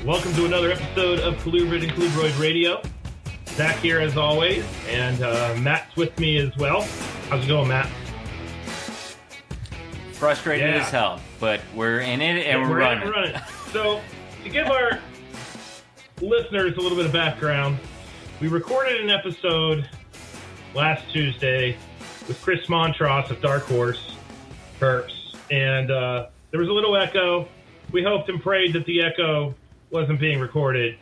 Welcome to another episode of Colubrid and Colubroid Radio. Zach here as always, and Matt's with me as well. How's it going, Matt? Frustrated as hell, but we're in it and we're running. So, to give our listeners a little bit of background, we recorded an episode last Tuesday with Chris Montross of Dark Horse Herps, and there was a little echo. We hoped and prayed that the echo wasn't being recorded.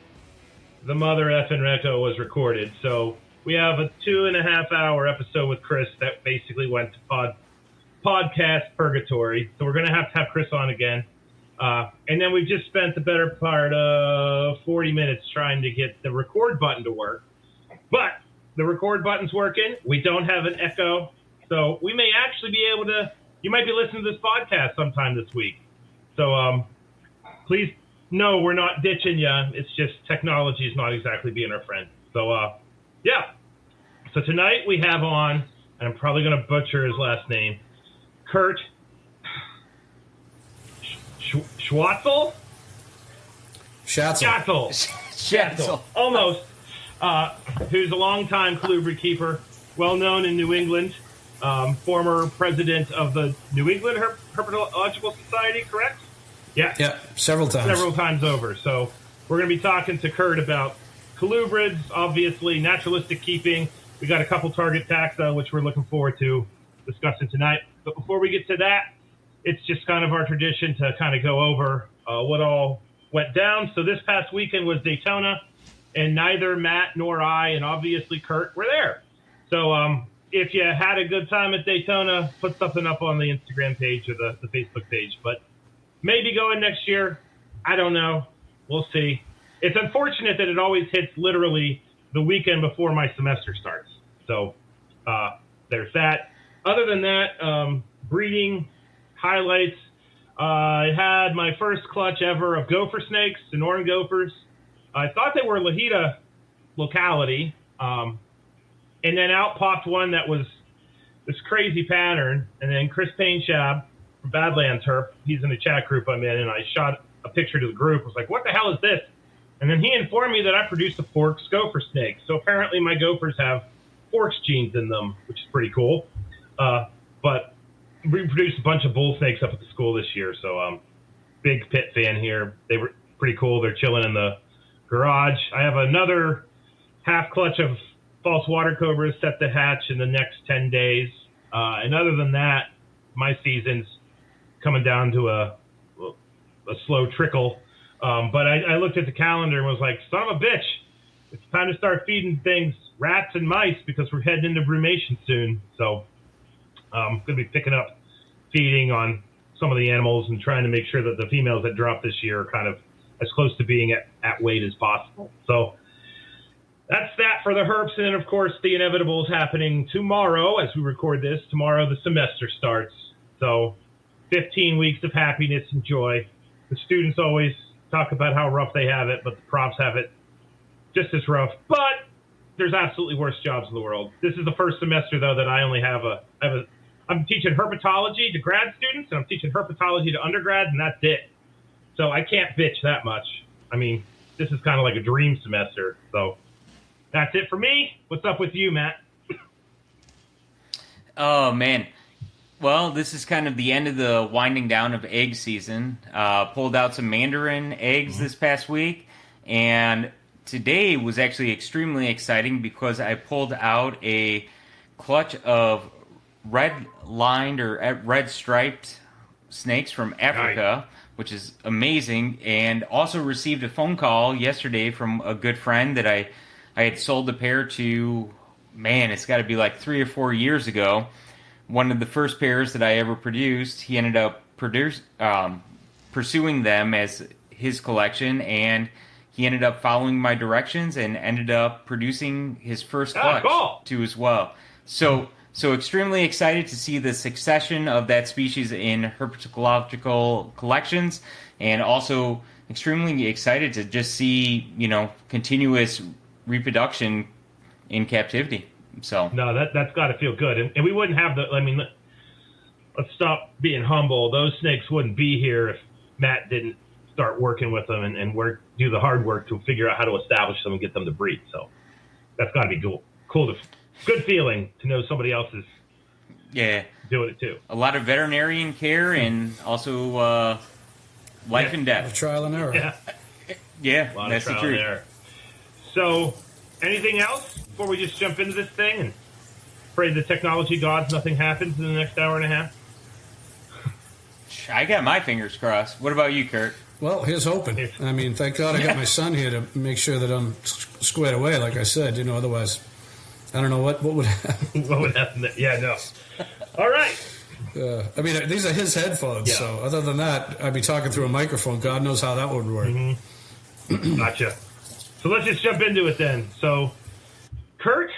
The mother effing echo was recorded. So we have a 2.5 hour episode with Chris that basically went to podcast purgatory. So we're going to have Chris on again. And then we just spent the better part of 40 minutes trying to get the record button to work. But the record button's working. We don't have an echo. So we may actually be able to, you might be listening to this podcast sometime this week. So please know we're not ditching you. It's just technology is not exactly being our friend. So, yeah. So tonight we have on, and I'm probably going to butcher his last name, Kurt Schatzl? Schatzl. Almost. Who's a longtime Colubrid keeper, well known in New England, former president of the New England Herpetological Society, correct? Yeah, several times over. So we're going to be talking to Kurt about colubrids, obviously, naturalistic keeping. We got a couple target taxa, which we're looking forward to discussing tonight. But before we get to that, it's just kind of our tradition to kind of go over what all went down. So this past weekend was Daytona, and neither Matt nor I, and obviously Kurt, were there. So if you had a good time at Daytona, put something up on the Instagram page or the Facebook page. But maybe going next year. I don't know. We'll see. It's unfortunate that it always hits literally the weekend before my semester starts. So there's that. Other than that, breeding highlights. I had my first clutch ever of gopher snakes, Sonoran gophers. I thought they were Lahita locality. And then out popped one that was this crazy pattern. And then Chris Painshab from Badlands Herp, he's in the chat group I'm in, and I shot a picture to the group. I was like, what the hell is this? And then he informed me that I produced a Forks gopher snake. So apparently my gophers have Forks genes in them, which is pretty cool. But we produced a bunch of bull snakes up at the school this year. So big pit fan here. They were pretty cool. They're chilling in the garage. I have another half clutch of false water cobras set to hatch in the next 10 days. And other than that, my season's coming down to a slow trickle. But I looked at the calendar and was like, son of a bitch, it's time to start feeding things rats and mice because we're heading into brumation soon. So I'm going to be picking up feeding on some of the animals and trying to make sure that the females that drop this year are kind of as close to being at weight as possible. So that's that for the herps. And then, of course, the inevitable is happening tomorrow as we record this. Tomorrow the semester starts. So 15 weeks of happiness and joy. The students always talk about how rough they have it, but the profs have it just as rough. But there's absolutely worse jobs in the world. This is the first semester, though, that I only have I'm teaching herpetology to grad students, and I'm teaching herpetology to undergrads, and that's it. So I can't bitch that much. I mean, this is kind of like a dream semester. So that's it for me. What's up with you, Matt? Oh, man. Well, this is kind of the end of the winding down of egg season. Pulled out some mandarin eggs this past week, and today was actually extremely exciting because I pulled out a clutch of red-lined or red-striped snakes from Africa, which is amazing, and also received a phone call yesterday from a good friend that I had sold a pair to, man, it's got to be like 3 or 4 years ago. One of the first pairs that I ever produced, he ended up pursuing them as his collection, and he ended up following my directions and ended up producing his first clutch too as well. So extremely excited to see the succession of that species in herpetological collections, and also extremely excited to just see, continuous reproduction in captivity. So no, that's got to feel good, and we wouldn't have let's stop being humble. Those snakes wouldn't be here if Matt didn't start working with them and do the hard work to figure out how to establish them and get them to breed. So that's got to be cool. Good feeling to know somebody else is doing it too. A lot of veterinarian care and also life and death. Trial and error. Yeah, a lot that's of trial the truth. and error. So, anything else before we just jump into this thing and pray the technology gods nothing happens in the next hour and a half? I got my fingers crossed. What about you, Kurt? Well, here's hoping. I mean, thank God I got my son here to make sure that I'm squared away, like I said. Otherwise, I don't know what would happen. What would happen? Yeah, no. All right. I mean, these are his headphones, so other than that, I'd be talking through a microphone. God knows how that would work. Mm-hmm. Gotcha. So let's just jump into it then. So, Kurt,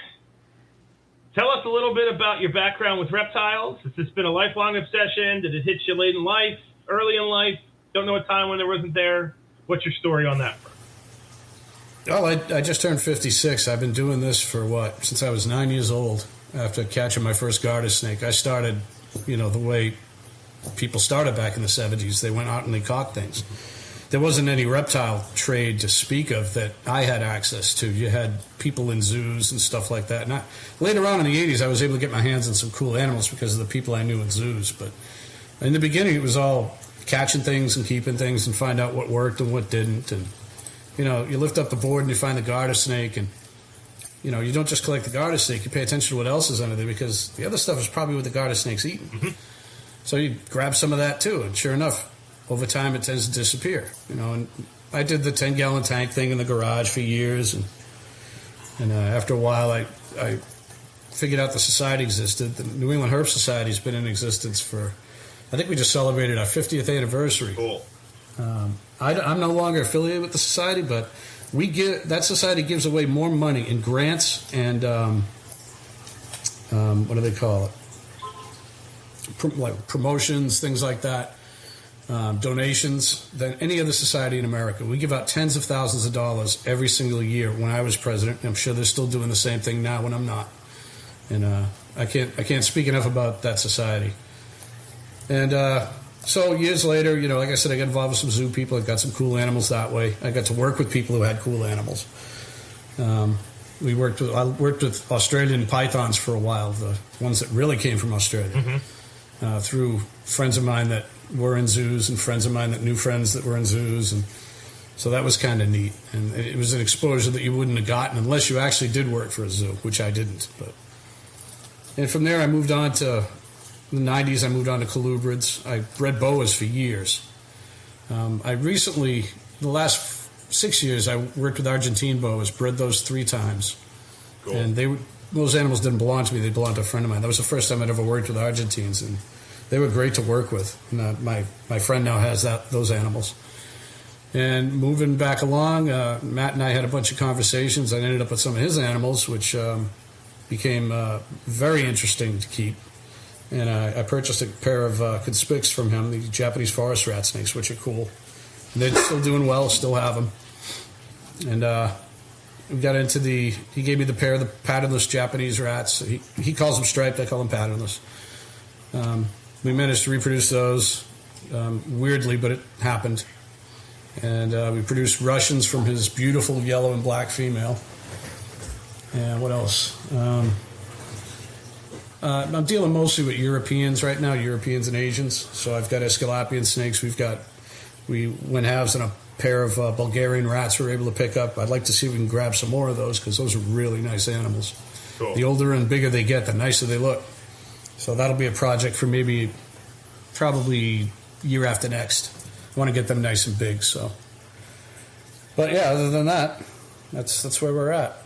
tell us a little bit about your background with reptiles. Has this been a lifelong obsession? Did it hit you late in life, early in life? Don't know a time when there wasn't there? What's your story on that front? Well, I just turned 56. I've been doing this for since I was 9 years old. After catching my first garter snake, I started, the way people started back in the 70s. They went out and they caught things. There wasn't any reptile trade to speak of that I had access to. You had people in zoos and stuff like that. And later on in the 80s, I was able to get my hands on some cool animals because of the people I knew in zoos. But in the beginning, it was all catching things and keeping things and find out what worked and what didn't. And, you lift up the board and you find the garter snake. And, you don't just collect the garter snake. You pay attention to what else is under there because the other stuff is probably what the garter snake's eating. Mm-hmm. So you grab some of that, too. And sure enough, over time, it tends to disappear. And I did the 10-gallon tank thing in the garage for years. And after a while, I figured out the society existed. The New England Herp Society has been in existence for, I think we just celebrated our 50th anniversary. Cool. I'm no longer affiliated with the society, but that society gives away more money in grants and what do they call it? Like promotions, things like that, donations than any other society in America. We give out tens of thousands of dollars every single year. When I was president, I'm sure they're still doing the same thing now when I'm not. And I can't speak enough about that society. And so years later, like I said, I got involved with some zoo people. I got some cool animals that way. I got to work with people who had cool animals. I worked with Australian pythons for a while, the ones that really came from Australia, through friends of mine that were in zoos and friends of mine that knew friends that were in zoos. And so that was kind of neat. And it was an exposure that you wouldn't have gotten unless you actually did work for a zoo, which I didn't. And from there, I moved on to... In the 90s, I moved on to colubrids. I bred boas for years. I recently, the last 6 years, I worked with Argentine boas, bred those 3 times. Cool. And those animals didn't belong to me. They belonged to a friend of mine. That was the first time I'd ever worked with Argentines, and they were great to work with. And, my friend now has those animals. And moving back along, Matt and I had a bunch of conversations. I ended up with some of his animals, which became very interesting to keep. And I purchased a pair of conspics from him, the Japanese forest rat snakes, which are cool. And they're still doing well, still have them. And we got into he gave me the pair of the patternless Japanese rats. He calls them striped, I call them patternless. We managed to reproduce those, weirdly, but it happened. And we produced Russians from his beautiful yellow and black female. And what else? I'm dealing mostly with Europeans right now, Europeans and Asians. So I've got Escalapian snakes. We went halves on a pair of Bulgarian rats we were able to pick up. I'd like to see if we can grab some more of those because those are really nice animals. Cool. The older and bigger they get, the nicer they look. So that'll be a project for probably year after next. I want to get them nice and big. So, but yeah, other than that, that's where we're at.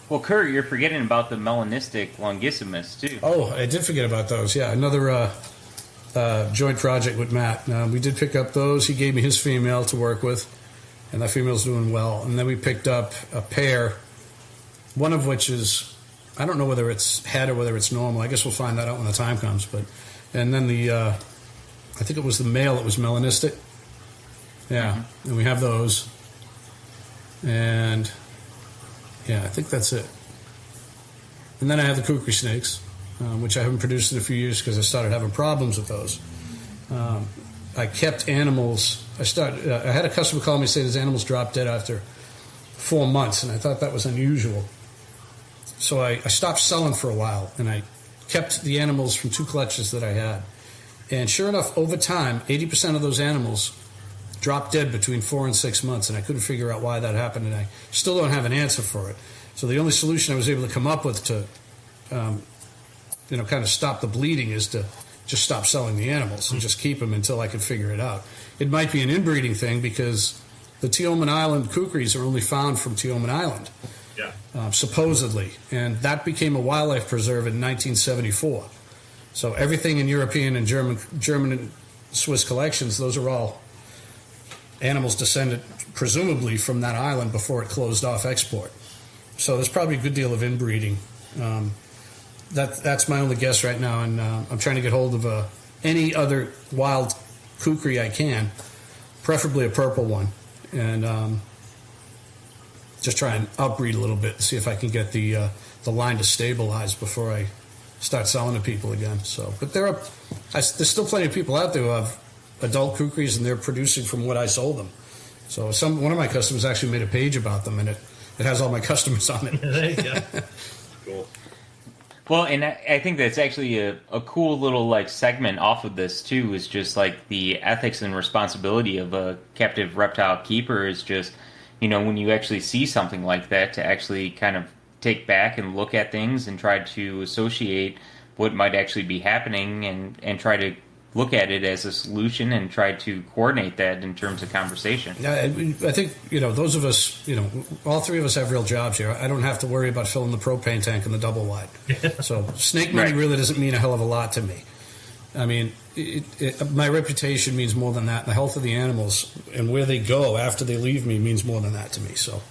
Well, Kurt, you're forgetting about the Melanistic Longissimus, too. Oh, I did forget about those. Yeah, another joint project with Matt. We did pick up those. He gave me his female to work with, and that female's doing well. And then we picked up a pair, one of which is, I don't know whether it's het or whether it's normal. I guess we'll find that out when the time comes. And then I think it was the male that was melanistic. Yeah, and we have those. And... yeah, I think that's it. And then I have the kukri snakes, which I haven't produced in a few years because I started having problems with those. I kept animals. I had a customer call me saying his animals dropped dead after 4 months, and I thought that was unusual. So I stopped selling for a while, and I kept the animals from 2 collections that I had. And sure enough, over time, 80% of those animals dropped dead between 4 and 6 months, and I couldn't figure out why that happened, and I still don't have an answer for it. So the only solution I was able to come up with to, kind of stop the bleeding is to just stop selling the animals and just keep them until I can figure it out. It might be an inbreeding thing because the Tioman Island kukris are only found from Tioman Island, supposedly, and that became a wildlife preserve in 1974. So everything in European and German and Swiss collections, those are all animals descended presumably from that island before it closed off export. So there's probably a good deal of inbreeding. That's my only guess right now, and I'm trying to get hold of any other wild kukri I can, preferably a purple one, and just try and outbreed a little bit and see if I can get the line to stabilize before I start selling to people again. So, but there's still plenty of people out there who have adult kukris, and they're producing from what I sold them. So one of my customers actually made a page about them, and it has all my customers on it. There you go. Cool. Well, and I think that's actually a cool little segment off of this too. Is just the ethics and responsibility of a captive reptile keeper is just, when you actually see something like that, to actually kind of take back and look at things and try to associate what might actually be happening and try to look at it as a solution and try to coordinate that in terms of conversation. I think, those of us, all 3 of us have real jobs here. I don't have to worry about filling the propane tank in the double wide. So snake money really doesn't mean a hell of a lot to me. I mean, my reputation means more than that. The health of the animals and where they go after they leave me means more than that to me. So,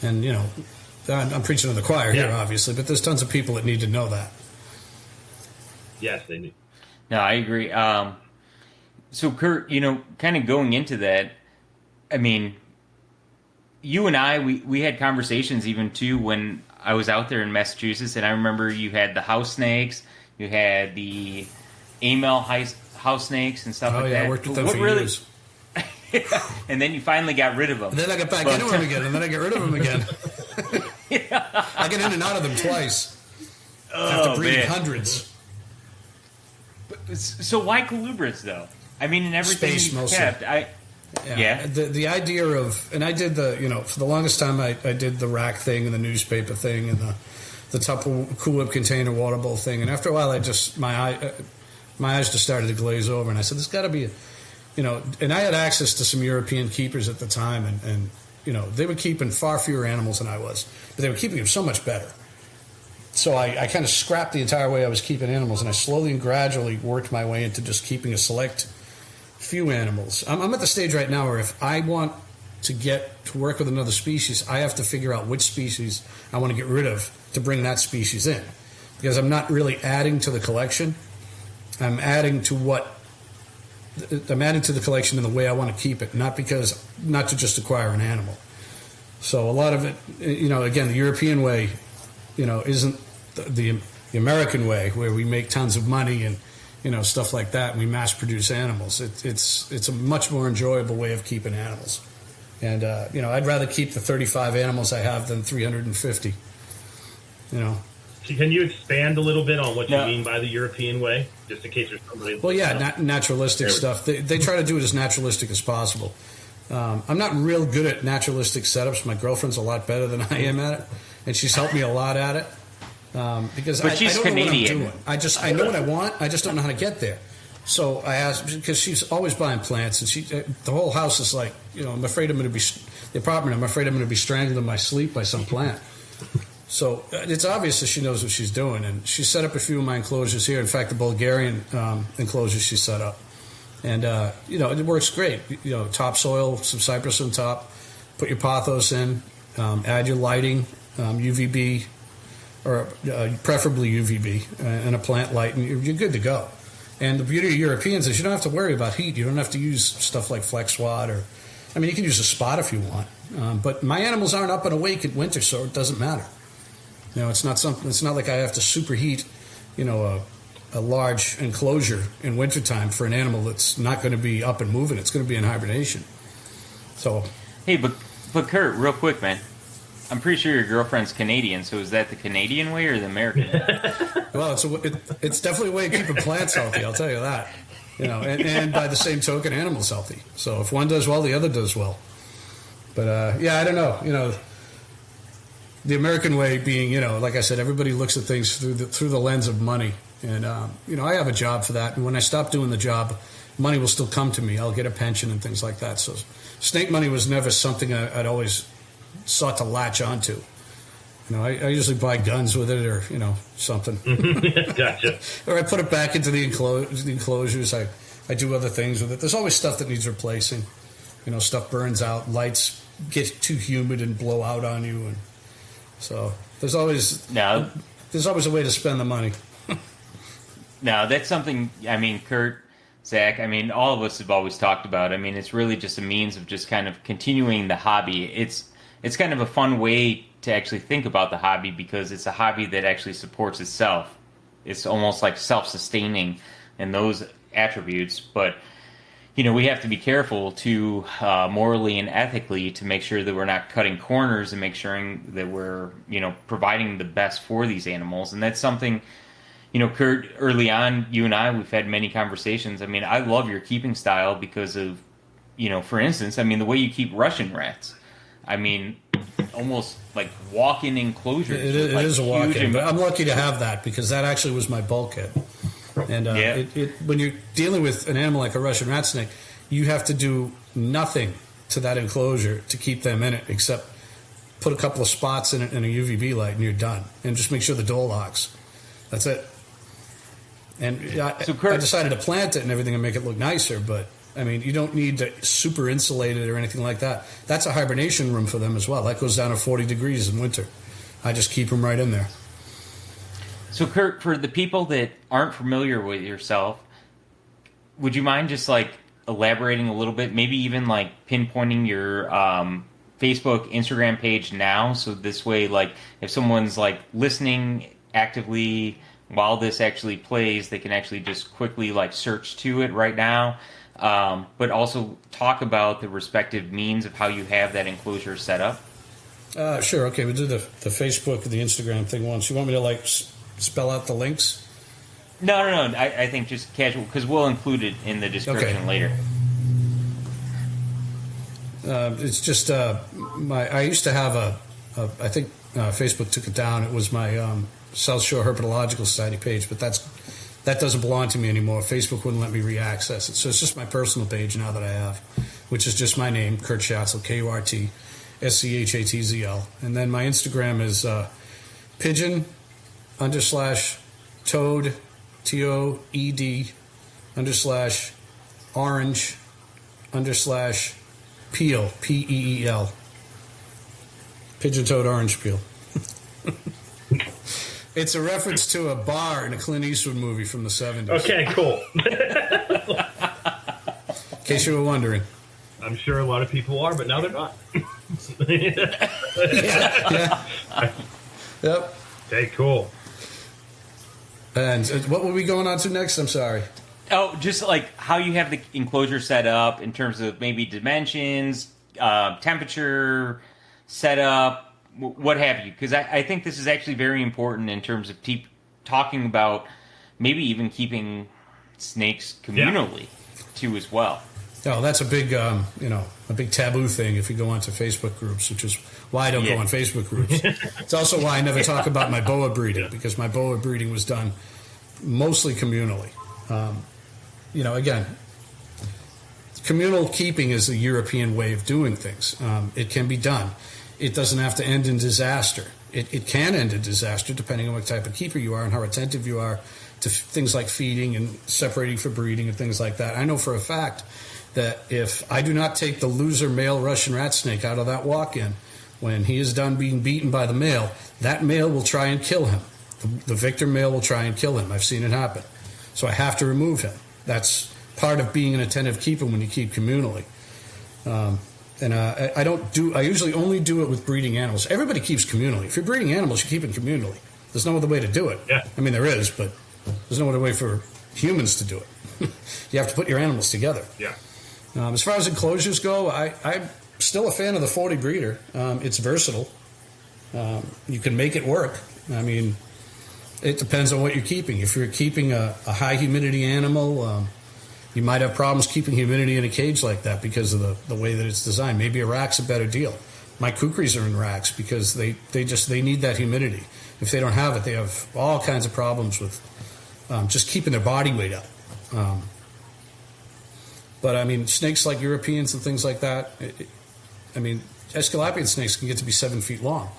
and, I'm preaching to the choir here, obviously, but there's tons of people that need to know that. Yes, they do. No, I agree. So, Kurt, kind of going into that, I mean, you and I, we had conversations even, too, when I was out there in Massachusetts, and I remember you had the house snakes, you had the AML house snakes and stuff like that. I worked with them for years. And then you finally got rid of them. And then I got back into them again, and then I got rid of them again. I get in and out of them twice. After breeding hundreds. So why colubrids, though? I mean, in everything Space, you mostly. kept, The idea of, and I did for the longest time I did the rack thing and the newspaper thing and the Cool Whip container water bowl thing, and after a while my eyes just started to glaze over, and I said, there's got to be and I had access to some European keepers at the time, and they were keeping far fewer animals than I was, but they were keeping them so much better. So I kind of scrapped the entire way I was keeping animals, and I slowly and gradually worked my way into just keeping a select few animals. I'm at the stage right now where if I want to work with another species, I have to figure out which species I want to get rid of to bring that species in. Because I'm not really adding to the collection. I'm adding to the collection in the way I want to keep it, not to just acquire an animal. So a lot of it, again, the European way, isn't the American way, where we make tons of money and stuff like that, and we mass produce animals. It's a much more enjoyable way of keeping animals, and I'd rather keep the 35 animals I have than 350. Can you expand a little bit on what you mean by the European way, just in case there's somebody? Well, naturalistic stuff. They try to do it as naturalistic as possible. I'm not real good at naturalistic setups. My girlfriend's a lot better than I am at it, and she's helped me a lot at it. Because I don't Canadian. know what I'm doing. I know what I want. I just don't know how to get there. So I asked, because she's always buying plants, and the whole house is like, I'm afraid I'm going to be the apartment. I'm afraid I'm going to be strangled in my sleep by some plant. So it's obvious that she knows what she's doing, and she set up a few of my enclosures here. In fact, the Bulgarian enclosures she set up, and it works great. Topsoil, some cypress on top, put your pothos in, add your lighting, UVB, or preferably UVB, and a plant light, and you're good to go. And the beauty of Europeans is you don't have to worry about heat. You don't have to use stuff like FlexWatt, you can use a spot if you want. But my animals aren't up and awake in winter, so it doesn't matter. It's not like I have to superheat, a a large enclosure in wintertime for an animal that's not going to be up and moving. It's going to be in hibernation. So, hey, but Kurt, real quick, man. I'm pretty sure your girlfriend's Canadian, so is that the Canadian way or the American way? Well, it's definitely a way of keeping plants healthy, I'll tell you that. And by the same token, animals healthy. So if one does well, the other does well. But, I don't know. The American way being, like I said, everybody looks at things through the lens of money. And, I have a job for that. And when I stop doing the job, money will still come to me. I'll get a pension and things like that. So snake money was never something I'd always sought to latch onto. I usually buy guns with it or, something. Gotcha. Or I put it back into the enclosures. I do other things with it. There's always stuff that needs replacing. Stuff burns out. Lights get too humid and blow out on you. And so there's always a way to spend the money. No, that's something, Kurt, Zach, all of us have always talked about. It's really just a means of just kind of continuing the hobby. It's kind of a fun way to actually think about the hobby because it's a hobby that actually supports itself. It's almost like self-sustaining in those attributes. But, we have to be careful to morally and ethically to make sure that we're not cutting corners and make sure that we're, providing the best for these animals. And that's something, Kurt, early on, you and I, we've had many conversations. I love your keeping style because of, for instance, the way you keep Russian rats. Almost like walk-in enclosures. It is a walk-in, but I'm lucky to have that because that actually was my bulkhead. And when you're dealing with an animal like a Russian rat snake, you have to do nothing to that enclosure to keep them in it except put a couple of spots in it and a UVB light and you're done. And just make sure the door locks. That's it. And I decided to plant it and everything and make it look nicer, but you don't need to super insulate it or anything like that. That's a hibernation room for them as well. That goes down to 40 degrees in winter. I just keep them right in there. So, Kurt, for the people that aren't familiar with yourself, would you mind just, elaborating a little bit? Maybe even, pinpointing your Facebook, Instagram page now, so this way, if someone's, listening actively while this actually plays, they can actually just quickly, search to it right now. But also talk about the respective means of how you have that enclosure set up. Sure. Okay, we'll do the Facebook and the Instagram thing once. You want me to spell out the links? No. I think just casual because we'll include it in the description later. It's just I used to have I think Facebook took it down. It was my South Shore Herpetological Society page, but that doesn't belong to me anymore. Facebook wouldn't let me re-access it. So it's just my personal page now that I have, which is just my name, Kurt Schatzl, KURTSCHATZL. And then my Instagram is pigeon _toad, TOED _orange _peel, PEEL. Pigeon toad orange peel. It's a reference to a bar in a Clint Eastwood movie from the 70s. Okay, cool. In case you were wondering. I'm sure a lot of people are, but now they're not. Yeah. Yep. Okay, cool. And what were we going on to next? I'm sorry. Oh, just how you have the enclosure set up in terms of maybe dimensions, temperature, setup, what have you, because I think this is actually very important in terms of talking about maybe even keeping snakes communally too as well. Oh, that's a big, a big taboo thing if you go onto Facebook groups, which is why I don't go on Facebook groups. It's also why I never talk about my boa breeding because my boa breeding was done mostly communally. Again, communal keeping is the European way of doing things. It can be done. It doesn't have to end in disaster. It can end in disaster depending on what type of keeper you are and how attentive you are to things like feeding and separating for breeding and things like that. I know for a fact that if I do not take the loser male Russian rat snake out of that walk-in, when he is done being beaten by the male, that male will try and kill him. The victor male will try and kill him. I've seen it happen. So I have to remove him. That's part of being an attentive keeper when you keep communally. I usually only do it with breeding animals. Everybody keeps communally. If you're breeding animals, you keep it communally. There's no other way to do it. Yeah. There is, but There's no other way for humans to do it. You have to put your animals together. Yeah. As far as enclosures go, I'm still a fan of the 40 breeder. It's versatile. You can make it work. I mean, it depends on what you're keeping. If you're keeping a high humidity animal, you might have problems keeping humidity in a cage like that because of the way that it's designed. Maybe a rack's a better deal. My kukris are in racks because they need that humidity. If they don't have it, they have all kinds of problems with just keeping their body weight up. But I mean, snakes like Europeans and things like that, I mean, Aesculapian snakes can get to be 7 feet long.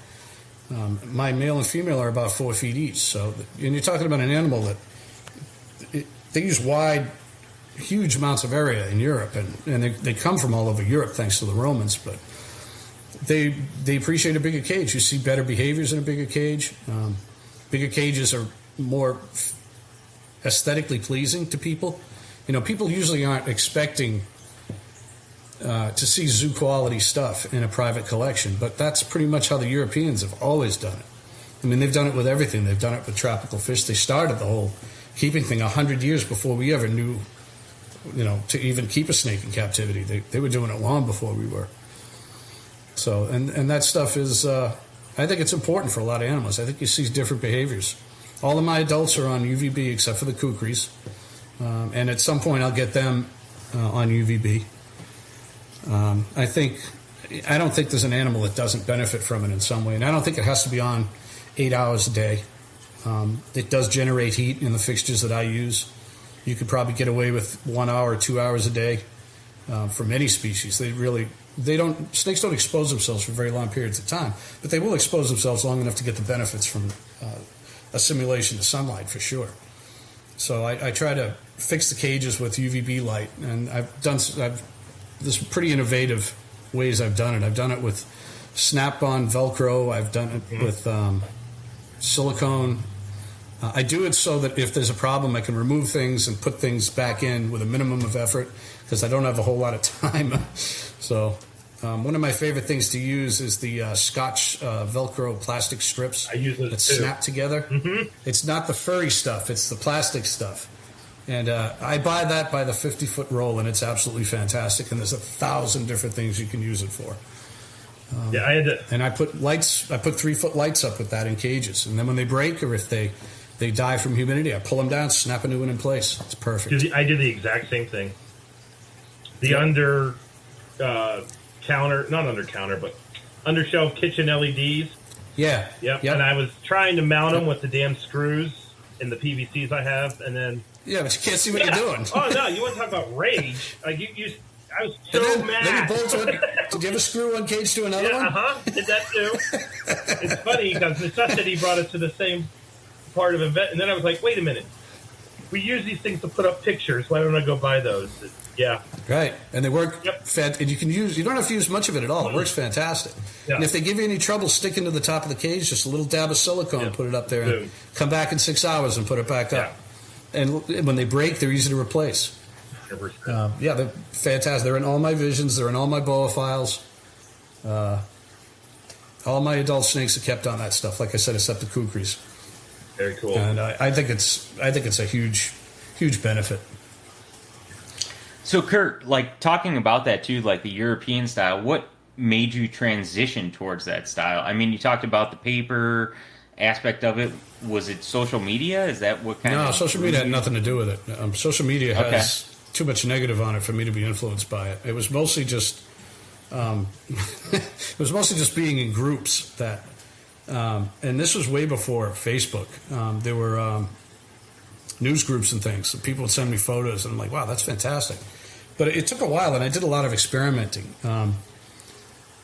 My male and female are about 4 feet each. So, and you're talking about an animal that they use wide, huge amounts of area in Europe, and they come from all over Europe thanks to the Romans. But they appreciate a bigger cage. You see better behaviors in a bigger cage. Bigger cages are more aesthetically pleasing to people. You know, people usually aren't expecting to see zoo quality stuff in a private collection, but that's pretty much how the Europeans have always done it. I mean, they've done it with everything. They've done it with tropical fish. They started the whole keeping thing 100 years before we ever knew, you know, to even keep a snake in captivity. They were doing it long before we were. So, and that stuff is, I think it's important for a lot of animals. I think you see different behaviors. All of my adults are on UVB except for the kukris. And at some point I'll get them on UVB. I don't think there's an animal that doesn't benefit from it in some way. And I don't think it has to be on 8 hours a day. It does generate heat in the fixtures that I use. You could probably get away with 1 hour or 2 hours a day for many species. Snakes don't expose themselves for very long periods of time, but they will expose themselves long enough to get the benefits from assimilation to sunlight for sure. So I try to fix the cages with UVB light, and there's pretty innovative ways I've done it. I've done it with snap-on Velcro. I've done it with silicone. I do it so that if there's a problem, I can remove things and put things back in with a minimum of effort because I don't have a whole lot of time. So one of my favorite things to use is the Scotch Velcro plastic strips. I use those that too. snap together. Mm-hmm. It's not the furry stuff. It's the plastic stuff. And I buy that by the 50-foot roll, and it's absolutely fantastic. And there's 1,000 different things you can use it for. Yeah, I had to. And I put 3-foot lights up with that in cages. And then when they break or if they die from humidity, I pull them down, snap a new one in place. It's perfect. I did the exact same thing. The under counter, not under counter, but undershelf kitchen LEDs. Yeah. Yep. Yep. And I was trying to mount them with the damn screws in the PVCs I have, and then. Yeah, but you can't see what you're doing. Oh no, you want to talk about rage? Like I was so mad. Then you bolted one. Did you ever screw one cage to another one? Did that too. It's funny because necessity brought us to the same part of event, and then I was like, wait a minute. We use these things to put up pictures. Why don't I go buy those? Yeah. Right, and they work. Yep. And you don't have to use much of it at all. It works fantastic. Yeah. And if they give you any trouble sticking to the top of the cage, just a little dab of silicone, put it up there, and come back in 6 hours and put it back up. And when they break, they're easy to replace. They're fantastic. They're in all my visions. They're in all my boa files. All my adult snakes are kept on that stuff. Like I said, except the kukris. Very cool. And I think it's a huge benefit. So, Kurt, like talking about that too, like the European style, what made you transition towards that style? I mean, you talked about the paper aspect of it. Was it social media? Is that what kind of... No, social media had nothing to do with it. Social media has too much negative on it for me to be influenced by it. It was mostly just being in groups that, and this was way before Facebook. There were news groups and things. So people would send me photos, and I'm like, wow, that's fantastic. But it took a while, and I did a lot of experimenting.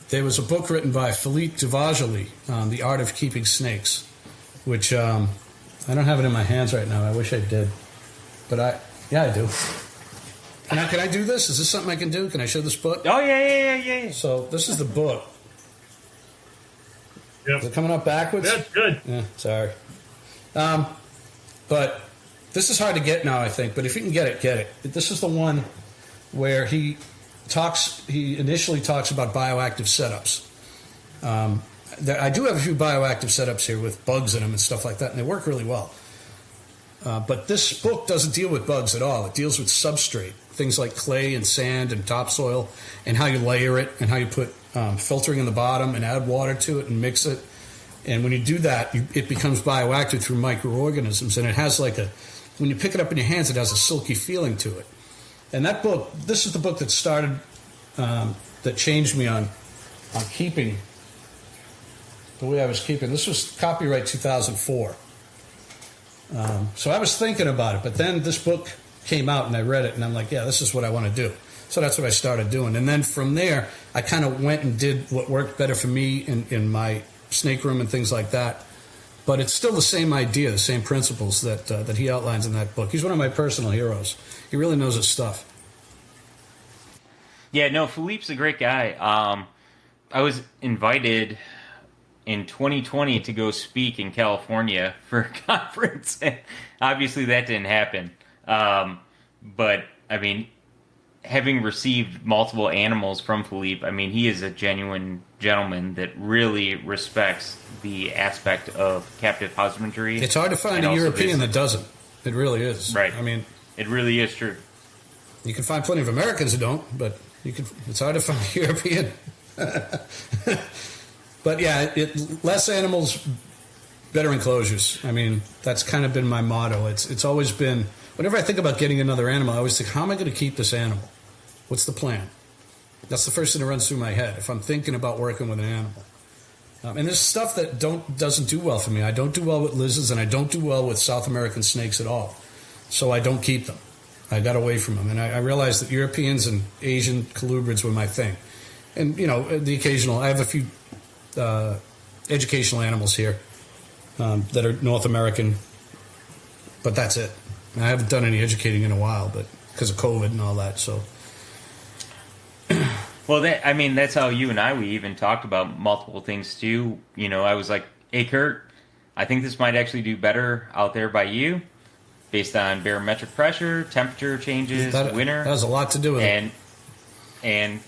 There was a book written by Philippe Duvageli, The Art of Keeping Snakes, which I don't have it in my hands right now. I wish I did. But I do. Can I do this? Is this something I can do? Can I show this book? Oh, yeah. So this is the book. Yep. Is it coming up backwards? That's good. Yeah, sorry. But this is hard to get now, I think. But if you can get it. This is the one where he initially talks about bioactive setups. I do have a few bioactive setups here with bugs in them and stuff like that, and they work really well. But this book doesn't deal with bugs at all. It deals with substrate, things like clay and sand and topsoil, and how you layer it, and how you put filtering in the bottom and add water to it and mix it. And when you do that, it becomes bioactive through microorganisms. And it has when you pick it up in your hands, it has a silky feeling to it. And that book, this is the book that started, that changed me on keeping, the way I was keeping. This was copyright 2004. So I was thinking about it, but then this book came out and I read it and I'm like, yeah, this is what I want to do. So that's what I started doing. And then from there, I kind of went and did what worked better for me in my snake room and things like that. But it's still the same idea, the same principles that he outlines in that book. He's one of my personal heroes. He really knows his stuff. Yeah, no, Philippe's a great guy. I was invited in 2020 to go speak in California for a conference. Obviously, that didn't happen. But, I mean, having received multiple animals from Philippe, I mean, he is a genuine gentleman that really respects the aspect of captive husbandry. It's hard to find a European that doesn't. It really is. Right. I mean, it really is true. You can find plenty of Americans who don't, but it's hard to find a European. But yeah, less animals, better enclosures. I mean, that's kind of been my motto. It's always been, whenever I think about getting another animal, I always think, how am I going to keep this animal? What's the plan? That's the first thing that runs through my head if I'm thinking about working with an animal. And there's stuff that doesn't do well for me. I don't do well with lizards, and I don't do well with South American snakes at all. So I don't keep them. I got away from them. And I realized that Europeans and Asian colubrids were my thing. And, the occasional, I have a few educational animals here that are North American, but that's it. I haven't done any educating in a while, but because of COVID and all that, so. Well, that's how you and we even talked about multiple things too. I was like, hey, Kurt, I think this might actually do better out there by you based on barometric pressure, temperature changes, winter. That has a lot to do with it. And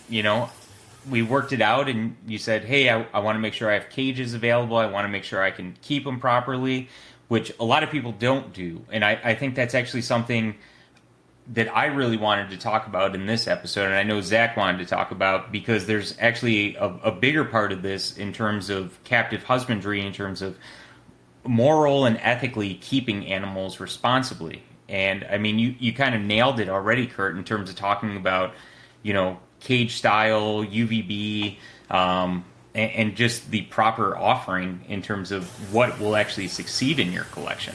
we worked it out, and you said, hey, I want to make sure I have cages available. I want to make sure I can keep them properly, which a lot of people don't do. And I think that's actually something that I really wanted to talk about in this episode, and I know Zach wanted to talk about, because there's actually a bigger part of this in terms of captive husbandry, in terms of moral and ethically keeping animals responsibly. And, I mean, you kind of nailed it already, Kurt, in terms of talking about, cage style, UVB, and just the proper offering in terms of what will actually succeed in your collection.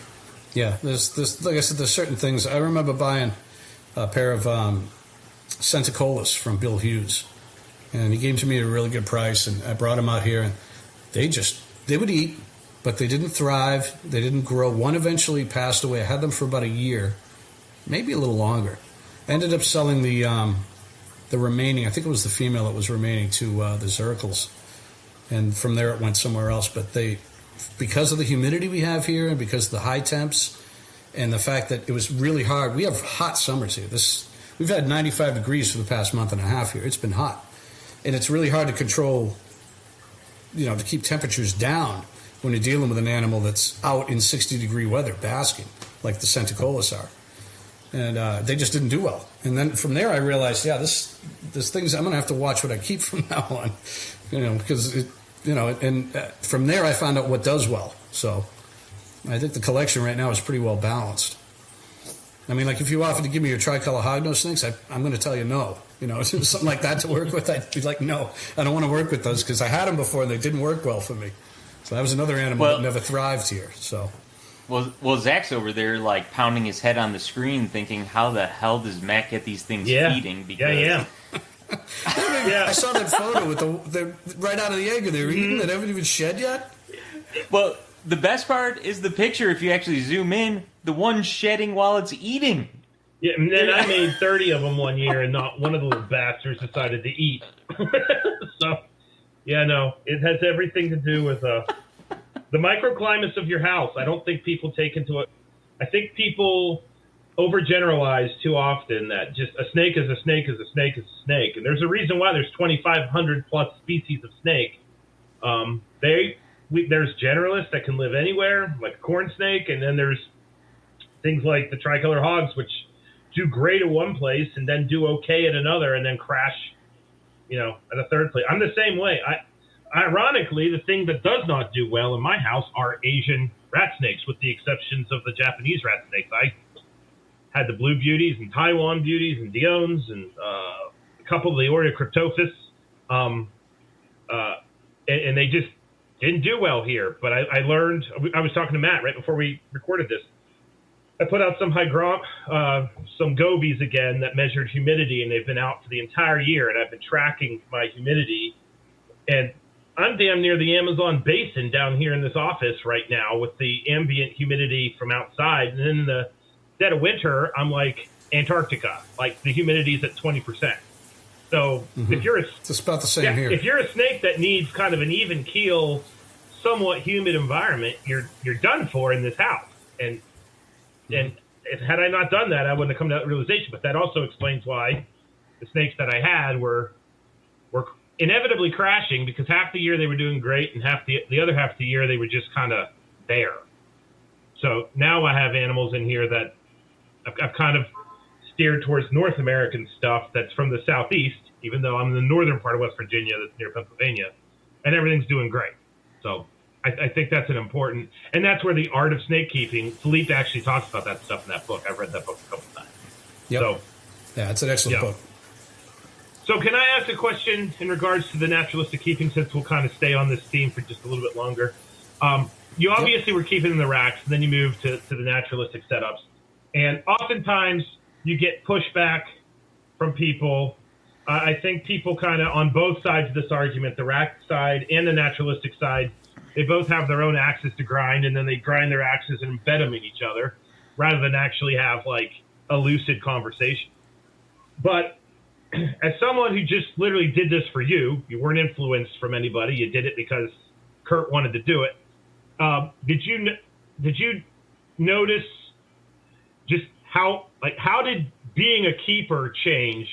Yeah, there's like I said, there's certain things. I remember buying a pair of Centicolas from Bill Hughes, and he gave them to me at a really good price, and I brought them out here, and they would eat, but they didn't thrive, they didn't grow. One eventually passed away. I had them for about a year, maybe a little longer. I ended up selling the remaining, I think it was the female that was remaining, to the Zirkles, and from there it went somewhere else. But because of the humidity we have here, and because of the high temps, and the fact that it was really hard, we have hot summers here. We've had 95 degrees for the past month and a half here. It's been hot, and it's really hard to control, to keep temperatures down when you're dealing with an animal that's out in 60-degree weather basking, like the Centicolas are. And they just didn't do well. And then from there, I realized, there's things I'm going to have to watch what I keep from now on, because from there I found out what does well. So I think the collection right now is pretty well balanced. I mean, like if you offered to give me your tricolor hognose snakes, I'm going to tell you no. Something like that to work with, I'd be like, no, I don't want to work with those, because I had them before and they didn't work well for me. So that was another animal that never thrived here. So. Well, Zach's over there, like, pounding his head on the screen, thinking, how the hell does Matt get these things feeding? Because yeah. I saw that photo with the right out of the egg, and they're eating. They haven't even shed yet. Well, the best part is the picture. If you actually zoom in, the one shedding while it's eating. Yeah, and then I made 30 of them one year, and not one of the little bastards decided to eat. So, it has everything to do with the microclimates of your house. I don't think people take into it. I think people overgeneralize too often that just a snake is a snake is a snake is a snake. And there's a reason why there's 2,500 plus species of snake. There's generalists that can live anywhere, like a corn snake, and then there's things like the tricolor hogs, which do great at one place and then do okay at another and then crash, at a third place. I'm the same way. Ironically, the thing that does not do well in my house are Asian rat snakes, with the exceptions of the Japanese rat snakes. I had the blue beauties and Taiwan beauties and Diones and a couple of the Oreocryptophis, and they just didn't do well here. But I learned, I was talking to Matt right before we recorded this. I put out some some gobies again that measured humidity, and they've been out for the entire year, and I've been tracking my humidity. And I'm damn near the Amazon basin down here in this office right now with the ambient humidity from outside. And then in the dead of winter, I'm like Antarctica, like the humidity is at 20%. So if you're it's about the same here. If you're a snake that needs kind of an even keel, somewhat humid environment, you're done for in this house. And had I not done that, I wouldn't have come to that realization. But that also explains why the snakes that I had were inevitably crashing, because half the year they were doing great, and the other half of the year they were just kind of there. So now I have animals in here that I've kind of steered towards North American stuff that's from the southeast, even though I'm in the northern part of West Virginia that's near Pennsylvania, and everything's doing great. So I think that's an important, and that's where the art of snake keeping, Philippe actually talks about that stuff in that book. I've read that book a couple times. Yep. So, yeah, it's an excellent book. So can I ask a question in regards to the naturalistic keeping, since we'll kind of stay on this theme for just a little bit longer? You obviously were keeping in the racks, and then you moved to the naturalistic setups. And oftentimes you get pushback from people. I think people kind of on both sides of this argument, the rack side and the naturalistic side, they both have their own axes to grind, and then they grind their axes and embed them in each other rather than actually have like a lucid conversation. But as someone who just literally did this for you weren't influenced from anybody. You did it because Kurt wanted to do it. Did you notice just how did being a keeper change,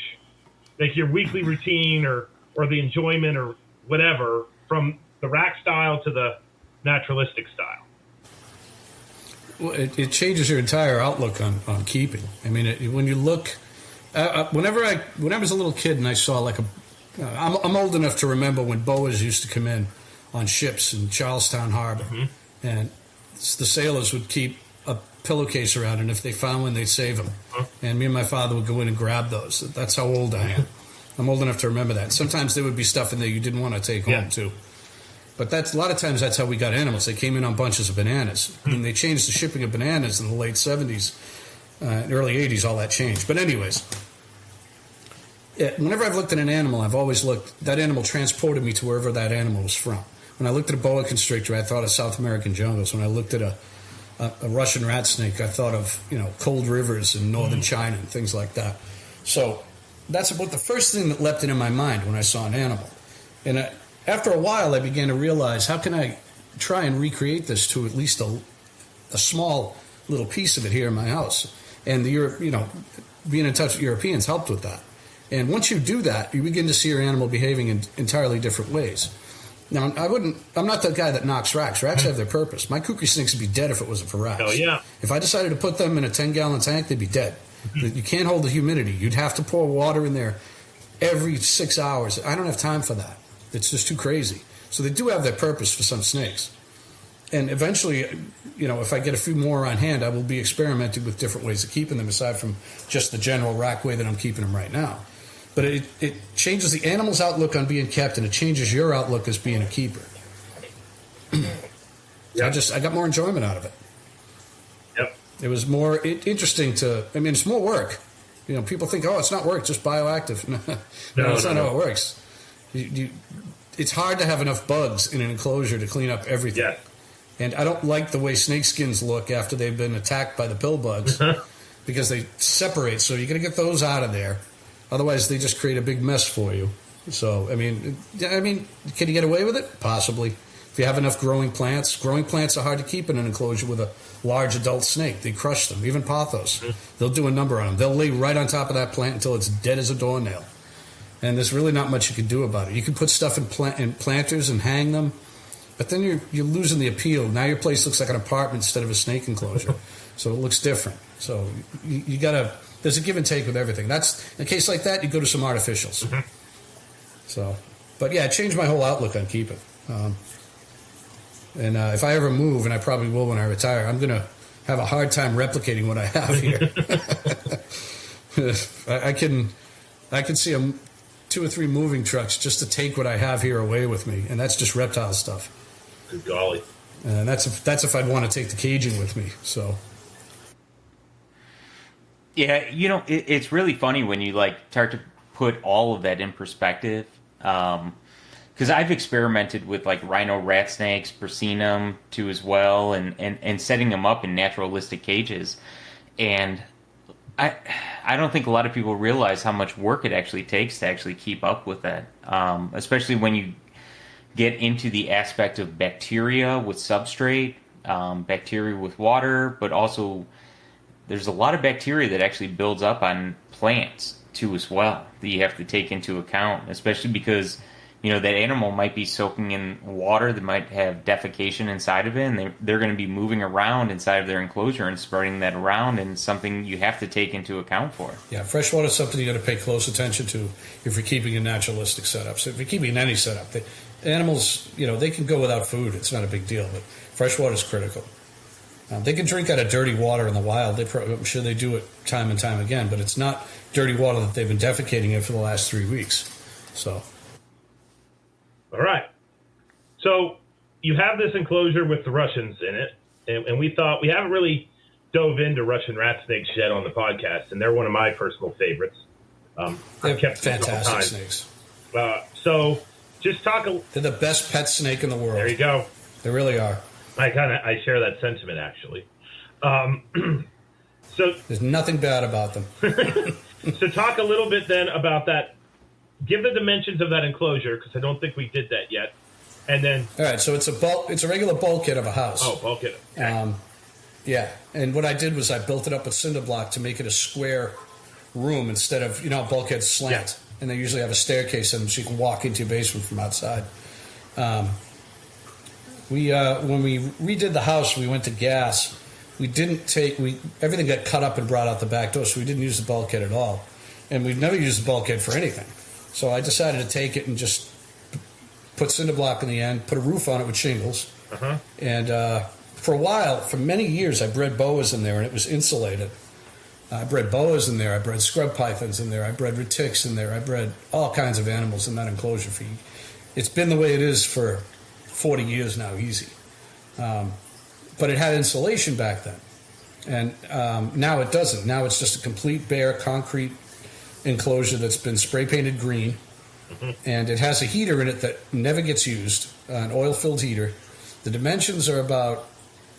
like your weekly routine or the enjoyment or whatever, from the rack style to the naturalistic style? Well, it changes your entire outlook on keeping. I mean, when you look, whenever I was a little kid and I saw I'm old enough to remember when boas used to come in on ships in Charlestown Harbor, and the sailors would keep a pillowcase around, and if they found one, they'd save them. And me and my father would go in and grab those. That's how old I am. I'm old enough to remember that. Sometimes there would be stuff in there you didn't want to take home too. But a lot of times that's how we got animals. They came in on bunches of bananas. And they changed the shipping of bananas in the late 70s, early 80s, all that changed. But anyways, whenever I've looked at an animal, I've always looked, that animal transported me to wherever that animal was from. When I looked at a boa constrictor, I thought of South American jungles. When I looked at a Russian rat snake, I thought of cold rivers in northern China and things like that. So that's about the first thing that leapt into my mind when I saw an animal. And after a while, I began to realize, how can I try and recreate this to at least a small little piece of it here in my house? And being in touch with Europeans helped with that. And once you do that, you begin to see your animal behaving in entirely different ways. Now, I'm not the guy that knocks racks. Racks have their purpose. My kukri snakes would be dead if it wasn't for racks. Hell yeah. If I decided to put them in a 10-gallon tank, they'd be dead. You can't hold the humidity. You'd have to pour water in there every 6 hours. I don't have time for that. It's just too crazy. So they do have their purpose for some snakes. And eventually, if I get a few more on hand, I will be experimenting with different ways of keeping them aside from just the general rack way that I'm keeping them right now. But it changes the animal's outlook on being kept, and it changes your outlook as being a keeper. I got more enjoyment out of it. Yep. It was more interesting it's more work. People think, it's not work, just bioactive. No, that's not how it works. It's hard to have enough bugs in an enclosure to clean up everything. Yeah. And I don't like the way snake skins look after they've been attacked by the pill bugs because they separate. So you got to get those out of there. Otherwise, they just create a big mess for you. So, I mean, can you get away with it? Possibly. If you have enough growing plants are hard to keep in an enclosure with a large adult snake. They crush them, even pothos. They'll do a number on them. They'll lay right on top of that plant until it's dead as a doornail. And there's really not much you can do about it. You can put stuff in planters and hang them. but then you're losing the appeal. Now your place looks like an apartment instead of a snake enclosure, so it looks different. So you gotta. There's a give and take with everything. That's in a case like that, you go to some artificials. Mm-hmm. So, but yeah, it changed my whole outlook on keeping. And if I ever move, and I probably will when I retire, I'm gonna have a hard time replicating what I have here. I can see 2 or 3 moving trucks just to take what I have here away with me, and that's just reptile stuff. Good golly. And that's if I'd want to take the caging with me. So. Yeah, it's really funny when you start to put all of that in perspective. Because I've experimented with rhino rat snakes, Persinum too as well, and setting them up in naturalistic cages. And I don't think a lot of people realize how much work it actually takes to actually keep up with that, especially when you get into the aspect of bacteria with substrate, bacteria with water, but also there's a lot of bacteria that actually builds up on plants too as well that you have to take into account, especially because that animal might be soaking in water that might have defecation inside of it, and they're going to be moving around inside of their enclosure and spreading that around, and something you have to take into account for. Yeah, freshwater is something you got to pay close attention to if you're keeping in naturalistic setups. If you're keeping in any setup, the animals, they can go without food. It's not a big deal, but freshwater is critical. They can drink out of dirty water in the wild. I'm sure they do it time and time again, but it's not dirty water that they've been defecating in for the last 3 weeks. So. All right. So you have this enclosure with the Russians in it, and we thought we haven't really dove into Russian rat snakes yet on the podcast, and they're one of my personal favorites. They're kept fantastic snakes. So just talk. They're the best pet snake in the world. There you go. They really are. I share that sentiment actually. So there's nothing bad about them. So talk a little bit then about that. Give the dimensions of that enclosure, because I don't think we did that yet. And then, all right, so it's a regular bulkhead of a house. Oh, bulkhead. Okay. Yeah, and what I did was I built it up with cinder block to make it a square room instead of bulkheads slant, and they usually have a staircase in them so you can walk into your basement from outside. When we redid the house, we went to gas. Everything got cut up and brought out the back door, so we didn't use the bulkhead at all, and we've never used the bulkhead for anything. So I decided to take it and just put cinder block in the end, put a roof on it with shingles. Uh-huh. And for a while, for many years, I bred boas in there, and it was insulated. I bred boas in there. I bred scrub pythons in there. I bred retics in there. I bred all kinds of animals in that enclosure. It's been the way it is for 40 years now, easy. But it had insulation back then. And now it doesn't. Now it's just a complete bare concrete enclosure that's been spray painted green, and it has a heater in it that never gets used, an oil-filled heater. The dimensions are about,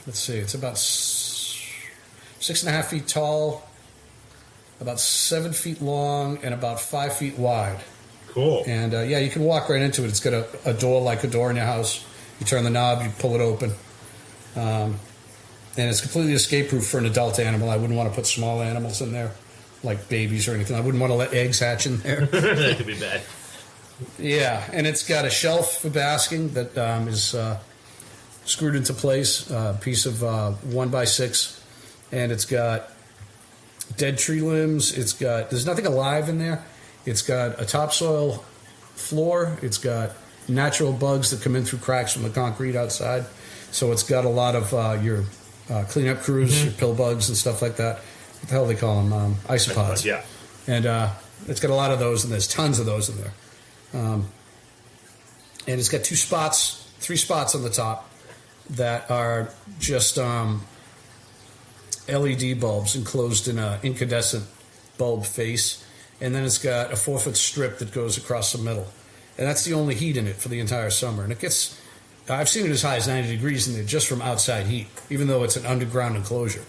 it's about 6.5 feet tall, about 7 feet long, and about 5 feet wide. Cool. And you can walk right into it. It's got a door like a door in your house. You turn the knob, you pull it open. And it's completely escape-proof for an adult animal. I wouldn't want to put small animals in there, like babies or anything. I wouldn't want to let eggs hatch in there. That could be bad. Yeah, and it's got a shelf for basking that is screwed into place, a piece of 1x6, and it's got dead tree limbs. There's nothing alive in there. It's got a topsoil floor. It's got natural bugs that come in through cracks from the concrete outside. So it's got a lot of your cleanup crews, your pill bugs and stuff like that. What the hell do they call them? Isopods. Yeah. And it's got a lot of those, and there's tons of those in there. And it's got 3 spots on the top that are just LED bulbs enclosed in an incandescent bulb face. And then it's got a 4-foot strip that goes across the middle. And that's the only heat in it for the entire summer. And I've seen it as high as 90 degrees in there just from outside heat, even though it's an underground enclosure.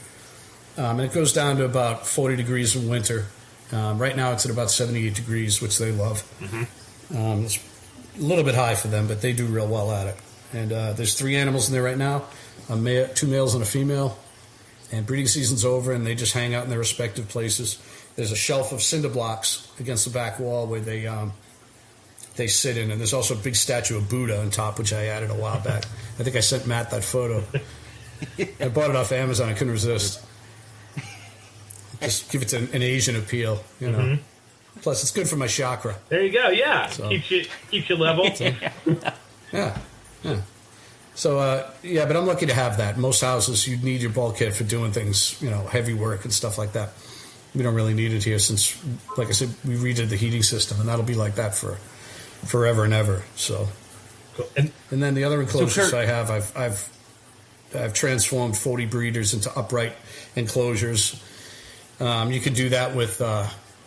And it goes down to about 40 degrees in winter. Right now it's at about 78 degrees, which they love. Mm-hmm. It's a little bit high for them, but they do real well at it. And there's 3 animals in there right now, 2 males and a female. And breeding season's over, and they just hang out in their respective places. There's a shelf of cinder blocks against the back wall where they they sit in. And there's also a big statue of Buddha on top, which I added a while back. I think I sent Matt that photo. I bought it off Amazon. I couldn't resist. Just give it an Asian appeal, you know. Mm-hmm. Plus, it's good for my chakra. There you go. Yeah, so. keeps you level. Yeah. So, but I'm lucky to have that. Most houses, you need your bulkhead for doing things, you know, heavy work and stuff like that. We don't really need it here since, like I said, we redid the heating system, and that'll be like that for forever and ever. So, cool. And then the other enclosures I have, I've transformed 40 breeders into upright enclosures. You can do that with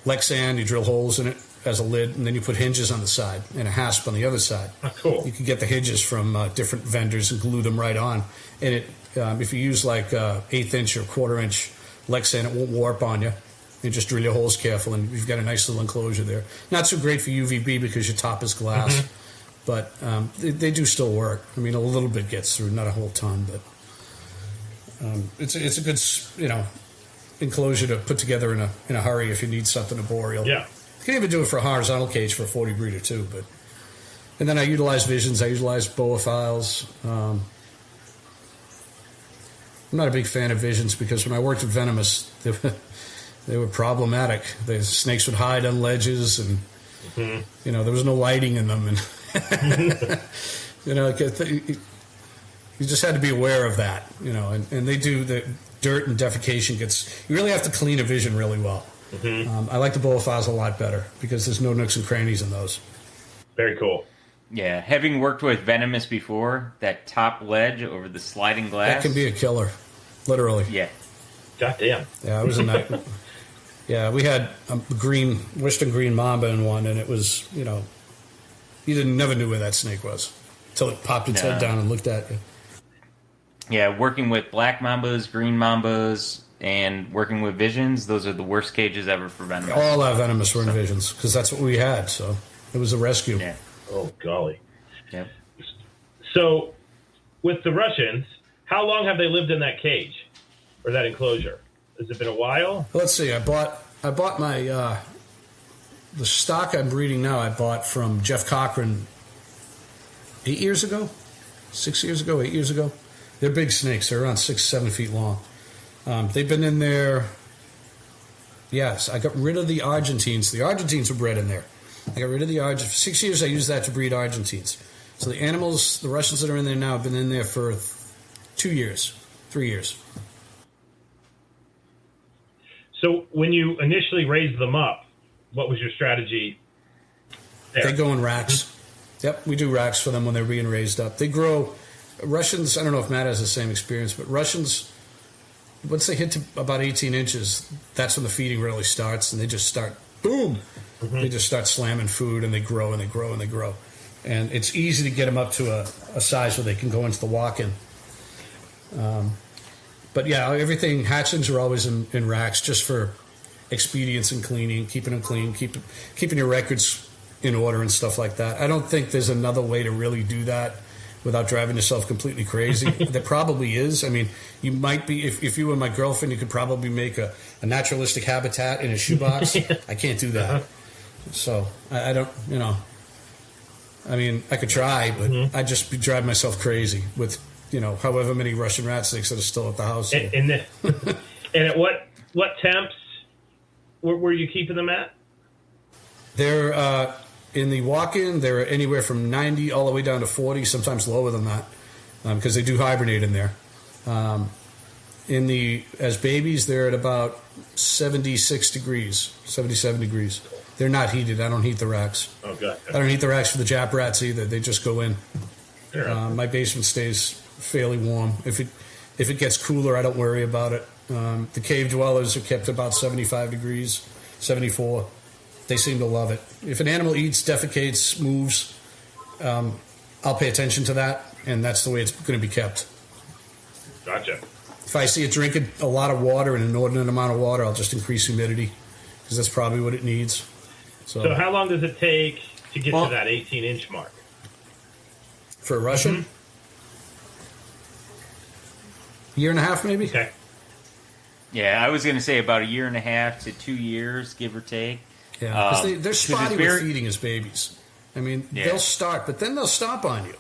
Lexan. You drill holes in it as a lid, and then you put hinges on the side and a hasp on the other side. Oh, cool. You can get the hinges from different vendors and glue them right on. And it, if you use like 1/8 inch or 1/4 inch Lexan, it won't warp on you. You just drill your holes careful, and you've got a nice little enclosure there. Not so great for UVB because your top is glass, but they do still work. I mean, a little bit gets through, not a whole ton, but it's a good, you know, enclosure to put together in a hurry if you need something arboreal. Yeah. You can even do it for a horizontal cage for a 40 breeder too. And then I utilize visions. I utilize boa files. I'm not a big fan of visions because when I worked with venomous, they were problematic. The snakes would hide on ledges, and you know there was no lighting in them, and you know you just had to be aware of that. You know, and they do the dirt and defecation gets. You really have to clean a vision really well. I like the boa files a lot better because there's no nooks and crannies in those. Very cool. Yeah, having worked with venomous before, that top ledge over the sliding glass, that can be a killer, literally. Yeah. Goddamn. Yeah, it was a night. Yeah, we had a Western green mamba in one, and it was, you know, you never knew where that snake was until it popped its head down and looked at you. Yeah, working with black mambas, green mambas, and working with visions, those are the worst cages ever for venomous. All our venomous were in visions because that's what we had, so it was a rescue. Yeah. Oh, golly. Yep. So, with the Russians, how long have they lived in that cage or that enclosure? Has it been a while? Let's see. I bought my the stock I'm breeding now. I bought from Jeff Cochran 8 years ago, 6 years ago, 8 years ago. They're big snakes. They're around 6-7 feet long. They've been in there. Yes, I got rid of the Argentines. The Argentines were bred in there. I got rid of the Argentines. For 6 years, I used that to breed Argentines. So the animals, the Russians that are in there now, have been in there for 2 years, 3 years. So when you initially raised them up, what was your strategy there? They go in racks. Yep, we do racks for them when they're being raised up. They grow. Russians, I don't know if Matt has the same experience, but Russians, once they hit to about 18 inches, that's when the feeding really starts, and they just start, boom, they just start slamming food, and they grow, and they grow, and they grow. And it's easy to get them up to a size where they can go into the walk-in. But yeah, everything, hatchlings are always in racks just for expedience and cleaning, keeping them clean, keeping your records in order and stuff like that. I don't think there's another way to really do that without driving yourself completely crazy. There probably is. I mean, you might be, if you were my girlfriend, you could probably make a naturalistic habitat in a shoebox. I can't do that. So I don't, you know, I mean, I could try, but I'd just be driving myself crazy with, you know, however many Russian rat snakes that are still at the house. And at what temps were you keeping them at? They're in the walk-in. They're anywhere from 90 all the way down to 40, sometimes lower than that, because they do hibernate in there. As babies, they're at about 76 degrees, 77 degrees. They're not heated. I don't heat the racks. Okay. I don't heat the racks for the Jap rats either. They just go in. Sure. My basement stays fairly warm. If it gets cooler, I don't worry about it. The cave dwellers are kept about 75 degrees, 74. They seem to love it. If an animal eats, defecates, moves, I'll pay attention to that, and that's the way it's going to be kept. Gotcha. If I see it drinking a lot of water, an inordinate amount of water, I'll just increase humidity, because that's probably what it needs. So how long does it take to get to that 18-inch mark? For a Russian? Year and a half, maybe? Okay. Yeah, I was going to say about 1.5 to 2 years, give or take. Yeah, because they're spotty with feeding as babies. I mean, they'll start, but then they'll stop on you.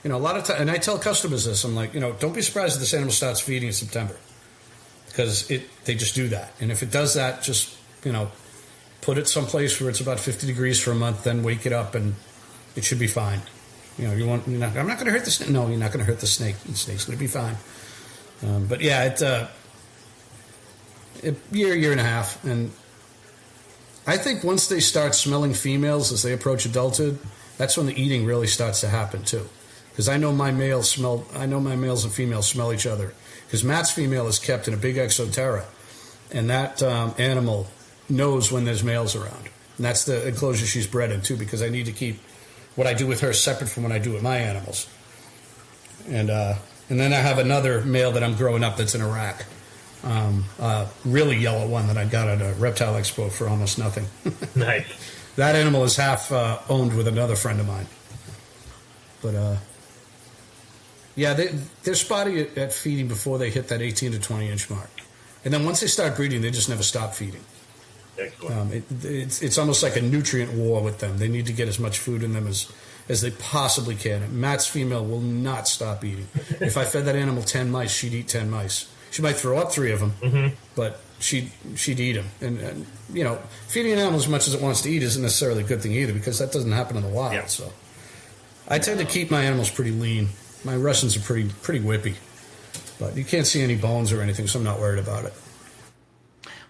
You know, a lot of times, and I tell customers this, I'm like, you know, don't be surprised if this animal starts feeding in September, because they just do that. And if it does that, just, you know, put it someplace where it's about 50 degrees for a month, then wake it up, and it should be fine. You know, I'm not going to hurt the snake. No, you're not going to hurt the snake. The snake's going to be fine. But yeah, year and a half, and I think once they start smelling females as they approach adulthood, that's when the eating really starts to happen too. Because I know my males and females smell each other. Because Matt's female is kept in a big Exoterra, and that animal knows when there's males around. And that's the enclosure she's bred in too, because I need to keep what I do with her separate from what I do with my animals. And then I have another male that I'm growing up that's in a rack. A really yellow one that I got at a Reptile Expo for almost nothing. Nice. That animal is half owned with another friend of mine. But yeah, they're spotty at feeding before they hit that 18 to 20 inch mark. And then once they start breeding, they just never stop feeding. Excellent. It's almost like a nutrient war with them. They need to get as much food in them as they possibly can. And Matt's female will not stop eating. If I fed that animal 10 mice, she'd eat 10 mice. She might throw up 3 of them, but she'd eat them. And, you know, feeding an animal as much as it wants to eat isn't necessarily a good thing either, because that doesn't happen in the wild. Yeah. So I tend to keep my animals pretty lean. My Russians are pretty whippy, but you can't see any bones or anything, so I'm not worried about it.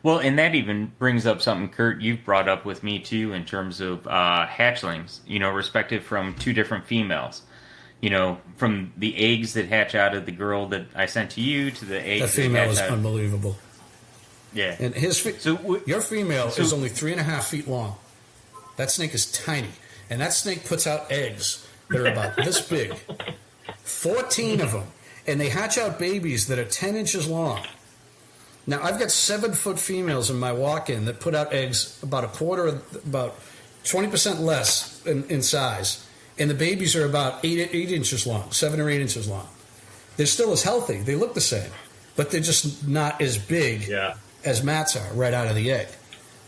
Well, and that even brings up something, Kurt, you've brought up with me too, in terms of hatchlings, you know, respective from 2 different females. You know, from the eggs that hatch out of the girl that I sent to you to the eggs. That female is unbelievable. Yeah. And your female is only 3.5 feet long. That snake is tiny. And that snake puts out eggs that are about this big. 14 of them. And they hatch out babies that are 10 inches long. Now, I've got 7-foot females in my walk-in that put out eggs about 20% less in size. And the babies are about 8 inches long, 7 or 8 inches long. They're still as healthy. They look the same. But they're just not as big as Matt's are right out of the egg.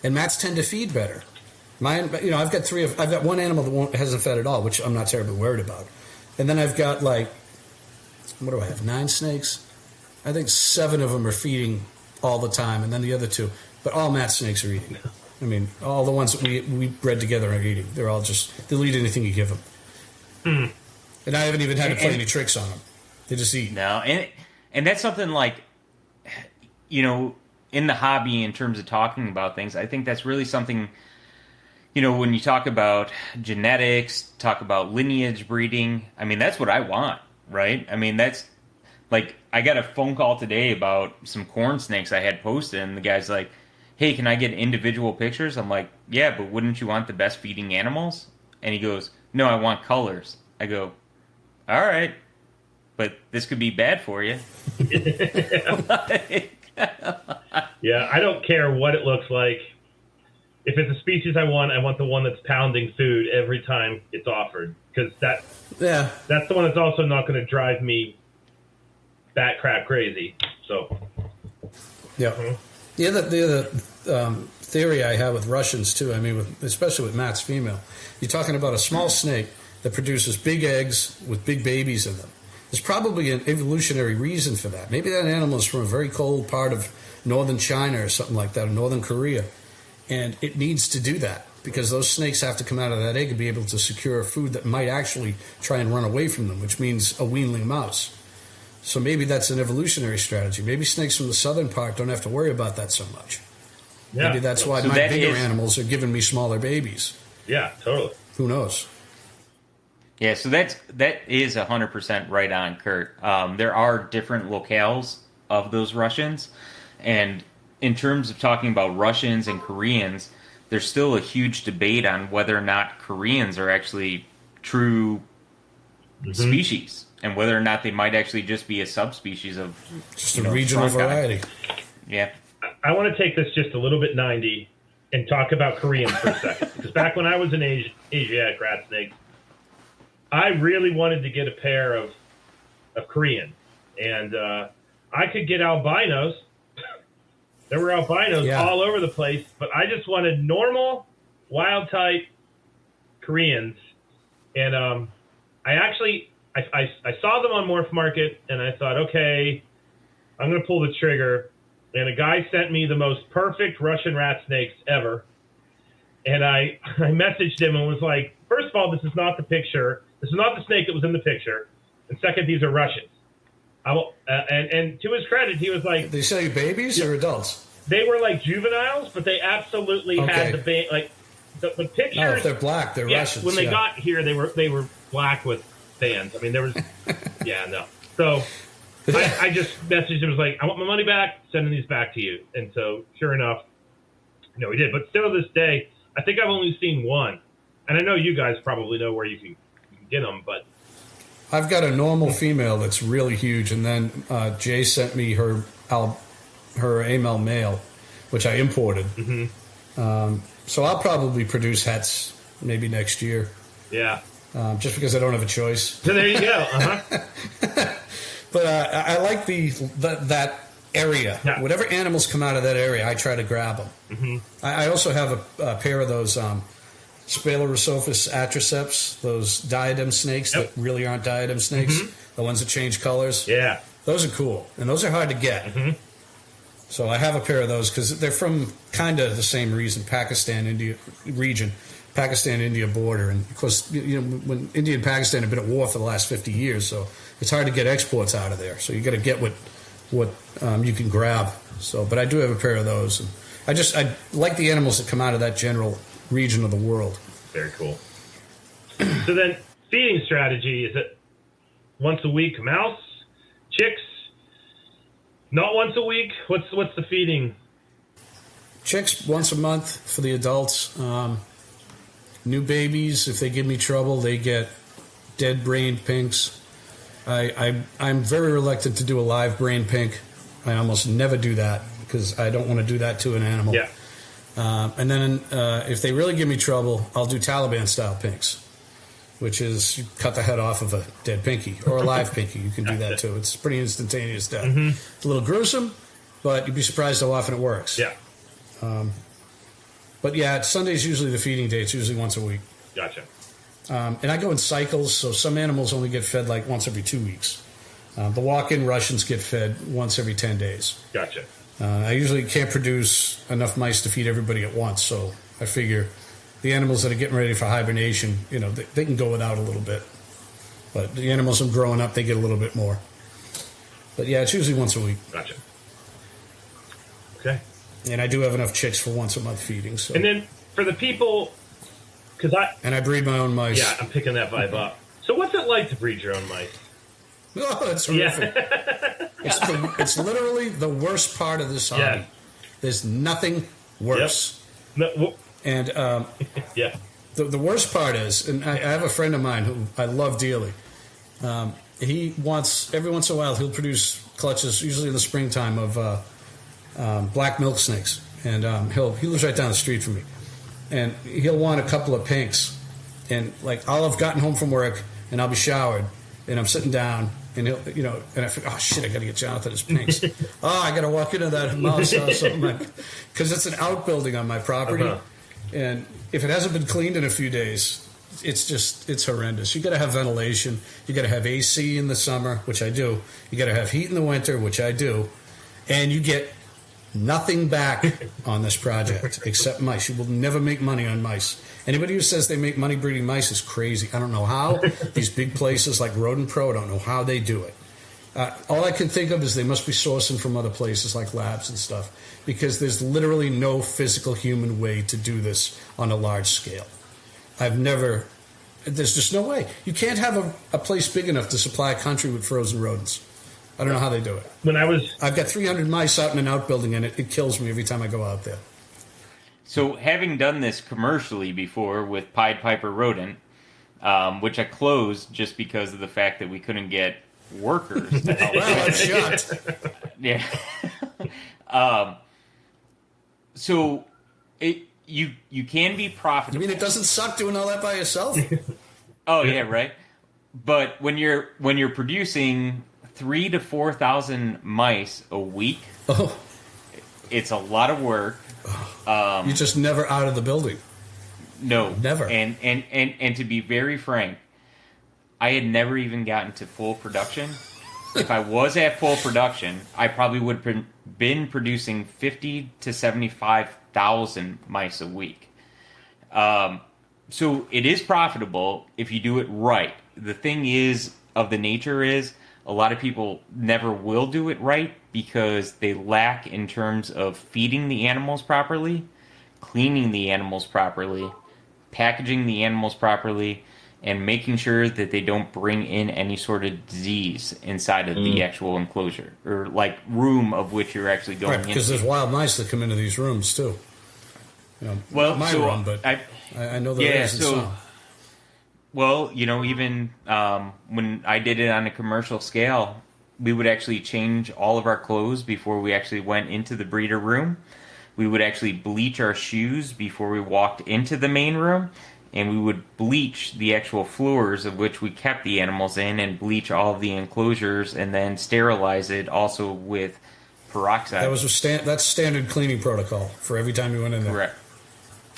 And Matt's tend to feed better. Mine, you know, I've got one animal that hasn't fed at all, which I'm not terribly worried about. And then I've got, like, what do I have, 9 snakes? I think 7 of them are feeding all the time, and then the other 2. But all Matt's snakes are eating. I mean, all the ones that we bred together are eating. They'll eat anything you give them. And I haven't even had to play any tricks on them. They just eat. No, and that's something like, you know, in the hobby in terms of talking about things, I think that's really something, you know, when you talk about genetics, talk about lineage breeding, I mean, that's what I want, right? I mean, that's, like, I got a phone call today about some corn snakes I had posted, and the guy's like, hey, can I get individual pictures? I'm like, yeah, but wouldn't you want the best feeding animals? And he goes, no, I want colors. I go, all right, but this could be bad for you. Yeah, I don't care what it looks like. If it's a species I want the one that's pounding food every time it's offered, because that's the one that's also not going to drive me bat crap crazy. So, yeah. The other theory I have with Russians too, I mean, especially with Matt's female, you're talking about a small snake that produces big eggs with big babies in them. There's probably an evolutionary reason for that. Maybe that animal is from a very cold part of northern China or something like that, or northern Korea, and it needs to do that because those snakes have to come out of that egg and be able to secure food that might actually try and run away from them, which means a weanling mouse. So maybe that's an evolutionary strategy. Maybe snakes from the southern part don't have to worry about that so much. Yeah. Maybe that's why my bigger animals are giving me smaller babies. Yeah, totally. Who knows? Yeah, so that is 100% right on, Kurt. There are different locales of those Russians, and in terms of talking about Russians and Koreans, there's still a huge debate on whether or not Koreans are actually true species, and whether or not they might actually just be a subspecies of just a regional variety. Yeah. I want to take this just a little bit 90 and talk about Koreans for a second. Because back when I was an Asiatic rat snake, I really wanted to get a pair of Korean. And I could get albinos. There were albinos all over the place. But I just wanted normal, wild-type Koreans, and I saw them on Morph Market, and I thought, okay, I'm going to pull the trigger. And a guy sent me the most perfect Russian rat snakes ever. And I messaged him and was like, first of all, this is not the picture. This is not the snake that was in the picture. And second, these are Russians. And to his credit, he was like... They sell you babies or adults? They were like juveniles, but they absolutely had the pictures. No, if they're black, they're Russians. When they got here, they were black with bands. I mean, there was... no. So I just messaged him, was like, I want my money back, sending these back to you. And so, sure enough, we did. But still to this day, I think I've only seen one. And I know you guys probably know where you can get them, but... I've got a normal female that's really huge, and then Jay sent me her AML male, which I imported. Mm-hmm. So I'll probably produce hets maybe next year. Yeah. Just because I don't have a choice. So there you go. Uh-huh. But I like that area. Yeah. Whatever animals come out of that area, I try to grab them. Mm-hmm. I also have a pair of those Spalerosophus atriceps, those diadem snakes that really aren't diadem snakes, the ones that change colors. Yeah. Those are cool, and those are hard to get. Mm-hmm. So I have a pair of those because they're from kind of the same region, Pakistan, India border. And of course, when India and Pakistan have been at war for the last 50 years, so it's hard to get exports out of there. So you got to get what you can grab. So, but I do have a pair of those. And I like the animals that come out of that general region of the world. Very cool. So then, feeding strategy, is it once a week mouse, chicks? Not once a week? What's the feeding? Chicks once a month for the adults. New babies, if they give me trouble, they get dead-brained pinks. I'm very reluctant to do a live brain pink. I almost never do that because I don't want to do that to an animal. Yeah. And then if they really give me trouble, I'll do Taliban-style pinks, which is you cut the head off of a dead pinky or a live pinky. You can do that too. It's pretty instantaneous death. Mm-hmm. It's a little gruesome, but you'd be surprised how often it works. Yeah. But yeah, Sunday's usually the feeding day. It's usually once a week. Gotcha. And I go in cycles, so some animals only get fed like once every 2 weeks. The walk-in Russians get fed once every 10 days. Gotcha. I usually can't produce enough mice to feed everybody at once, so I figure the animals that are getting ready for hibernation, they can go without a little bit. But the animals that are growing up, they get a little bit more. But yeah, it's usually once a week. Gotcha. Okay. And I do have enough chicks for once a month feeding. So. And then for the people, and I breed my own mice. Yeah, I'm picking that vibe up. So what's it like to breed your own mice? Oh, it's horrific. Yeah. It's literally the worst part of this hobby. Yeah. There's nothing worse. Yep. No, and yeah. The worst part is, and I have a friend of mine who I love dearly. He wants, every once in a while, he'll produce clutches, usually in the springtime, of black milk snakes. And he lives right down the street from me. And he'll want a couple of pinks. And I'll have gotten home from work, and I'll be showered, and I'm sitting down, and he'll, and I think, oh shit, I got to get Jonathan his pinks. I got to walk into that mouse house, because it's an outbuilding on my property, and if it hasn't been cleaned in a few days, it's horrendous. You got to have ventilation, you got to have AC in the summer, which I do. You got to have heat in the winter, which I do, and you get nothing back on this project except mice. You will never make money on mice. Anybody who says they make money breeding mice is crazy. I don't know how. These big places like Rodent Pro, I don't know how they do it. All I can think of is they must be sourcing from other places like labs and stuff, because there's literally no physical human way to do this on a large scale. There's just no way. You can't have a place big enough to supply a country with frozen rodents. I don't know how they do it. I've got 300 mice out in an outbuilding, and it kills me every time I go out there. So, having done this commercially before with Pied Piper Rodent, which I closed just because of the fact that we couldn't get workers to help. Well, I'm shocked. Yeah. So, you can be profitable. You mean it doesn't suck doing all that by yourself? Oh yeah, right. But when you're producing 3,000 to 4,000 mice a week, it's a lot of work. You're just never out of the building. No. Never. And to be very frank, I had never even gotten to full production. If I was at full production, I probably would have been producing 50 to 75,000 mice a week. So it is profitable if you do it right. The thing is, of the nature is, a lot of people never will do it right because they lack in terms of feeding the animals properly, cleaning the animals properly, packaging the animals properly, and making sure that they don't bring in any sort of disease inside of the actual enclosure or like room of which you're actually going into. Because there's wild mice that come into these rooms too. You know, well, my so room, but I know there is some. Well, you know, even when I did it on a commercial scale, we would actually change all of our clothes before we actually went into the breeder room. We would actually bleach our shoes before we walked into the main room, and we would bleach the actual floors of which we kept the animals in and bleach all of the enclosures and then sterilize it also with peroxide. That was that's standard cleaning protocol for every time you went in there. Correct.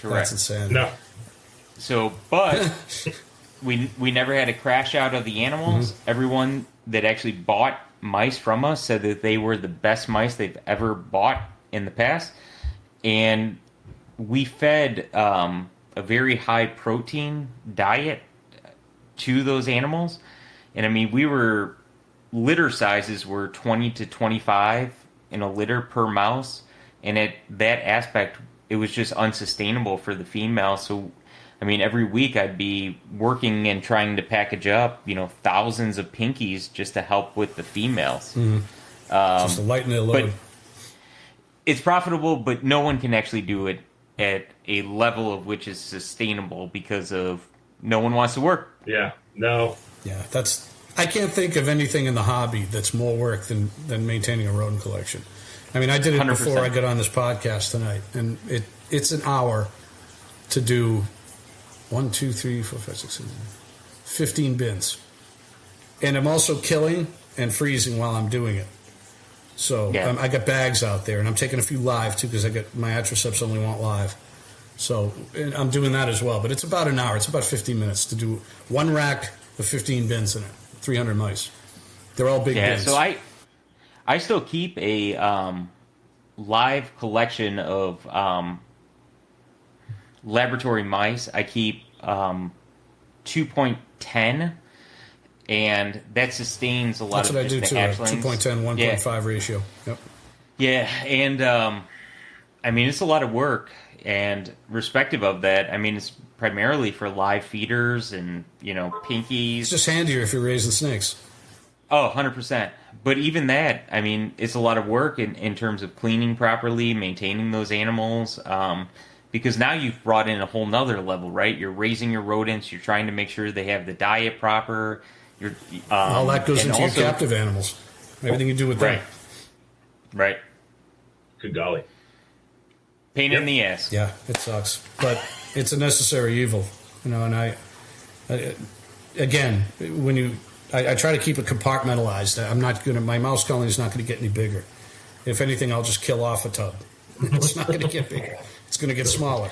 That's insane. No. So, but we never had a crash out of the animals. Everyone that actually bought mice from us said that they were the best mice they've ever bought in the past. And we fed a very high protein diet to those animals. And I mean, litter sizes were 20 to 25 in a litter per mouse. And at that aspect, it was just unsustainable for the female. So, I mean, every week I'd be working and trying to package up, you know, thousands of pinkies just to help with the females. Just to lighten their load. But it's profitable, but no one can actually do it at a level of which is sustainable because of no one wants to work. Yeah, no. Yeah, I can't think of anything in the hobby that's more work than maintaining a rodent collection. I mean, I did it 100%. Before I got on this podcast tonight, and it's an hour to do 1, 2, 3, 4, 5, 6, 7, 15 bins. And I'm also killing and freezing while I'm doing it. So yeah. I got bags out there, and I'm taking a few live, too, because I got my Atriceps only want live. So I'm doing that as well. But it's about an hour. It's about 15 minutes to do one rack of 15 bins in it, 300 mice. They're all big bins. So I still keep a live collection of laboratory mice. I keep 2.10, and that sustains a lot That's of what I do just too. the hatchlings. 2.10, 1.5 ratio. Yep. Yeah, and I mean, it's a lot of work, and respective of that, I mean, it's primarily for live feeders and, you know, pinkies. It's just handier if you're raising snakes. Oh, 100%. But even that, I mean, it's a lot of work in terms of cleaning properly, maintaining those animals, because now you've brought in a whole nother level, right? You're raising your rodents, you're trying to make sure they have the diet proper. All that goes into your captive animals. Everything you do with them. Right. Good golly. Pain in the ass. Yeah, it sucks. But it's a necessary evil. You know, and I again, I try to keep it compartmentalized. My mouse colony is not going to get any bigger. If anything, I'll just kill off a tub. It's not going to get bigger. It's going to get smaller.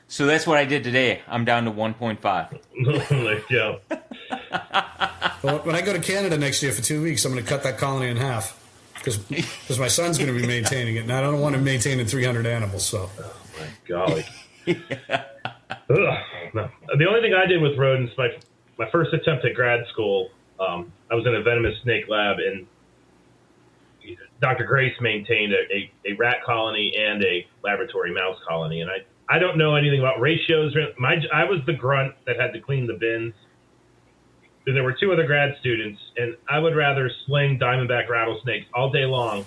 So that's what I did today. I'm down to 1.5. There you go. Well, when I go to Canada next year for 2 weeks, I'm going to cut that colony in half because my son's going to be maintaining it, and I don't want him maintaining 300 animals. So, oh my golly. No. The only thing I did with rodents, my first attempt at grad school, I was in a venomous snake lab, and Dr. Grace maintained a rat colony and a laboratory mouse colony. And I don't know anything about ratios. I was the grunt that had to clean the bins. And there were 2 other grad students, and I would rather sling diamondback rattlesnakes all day long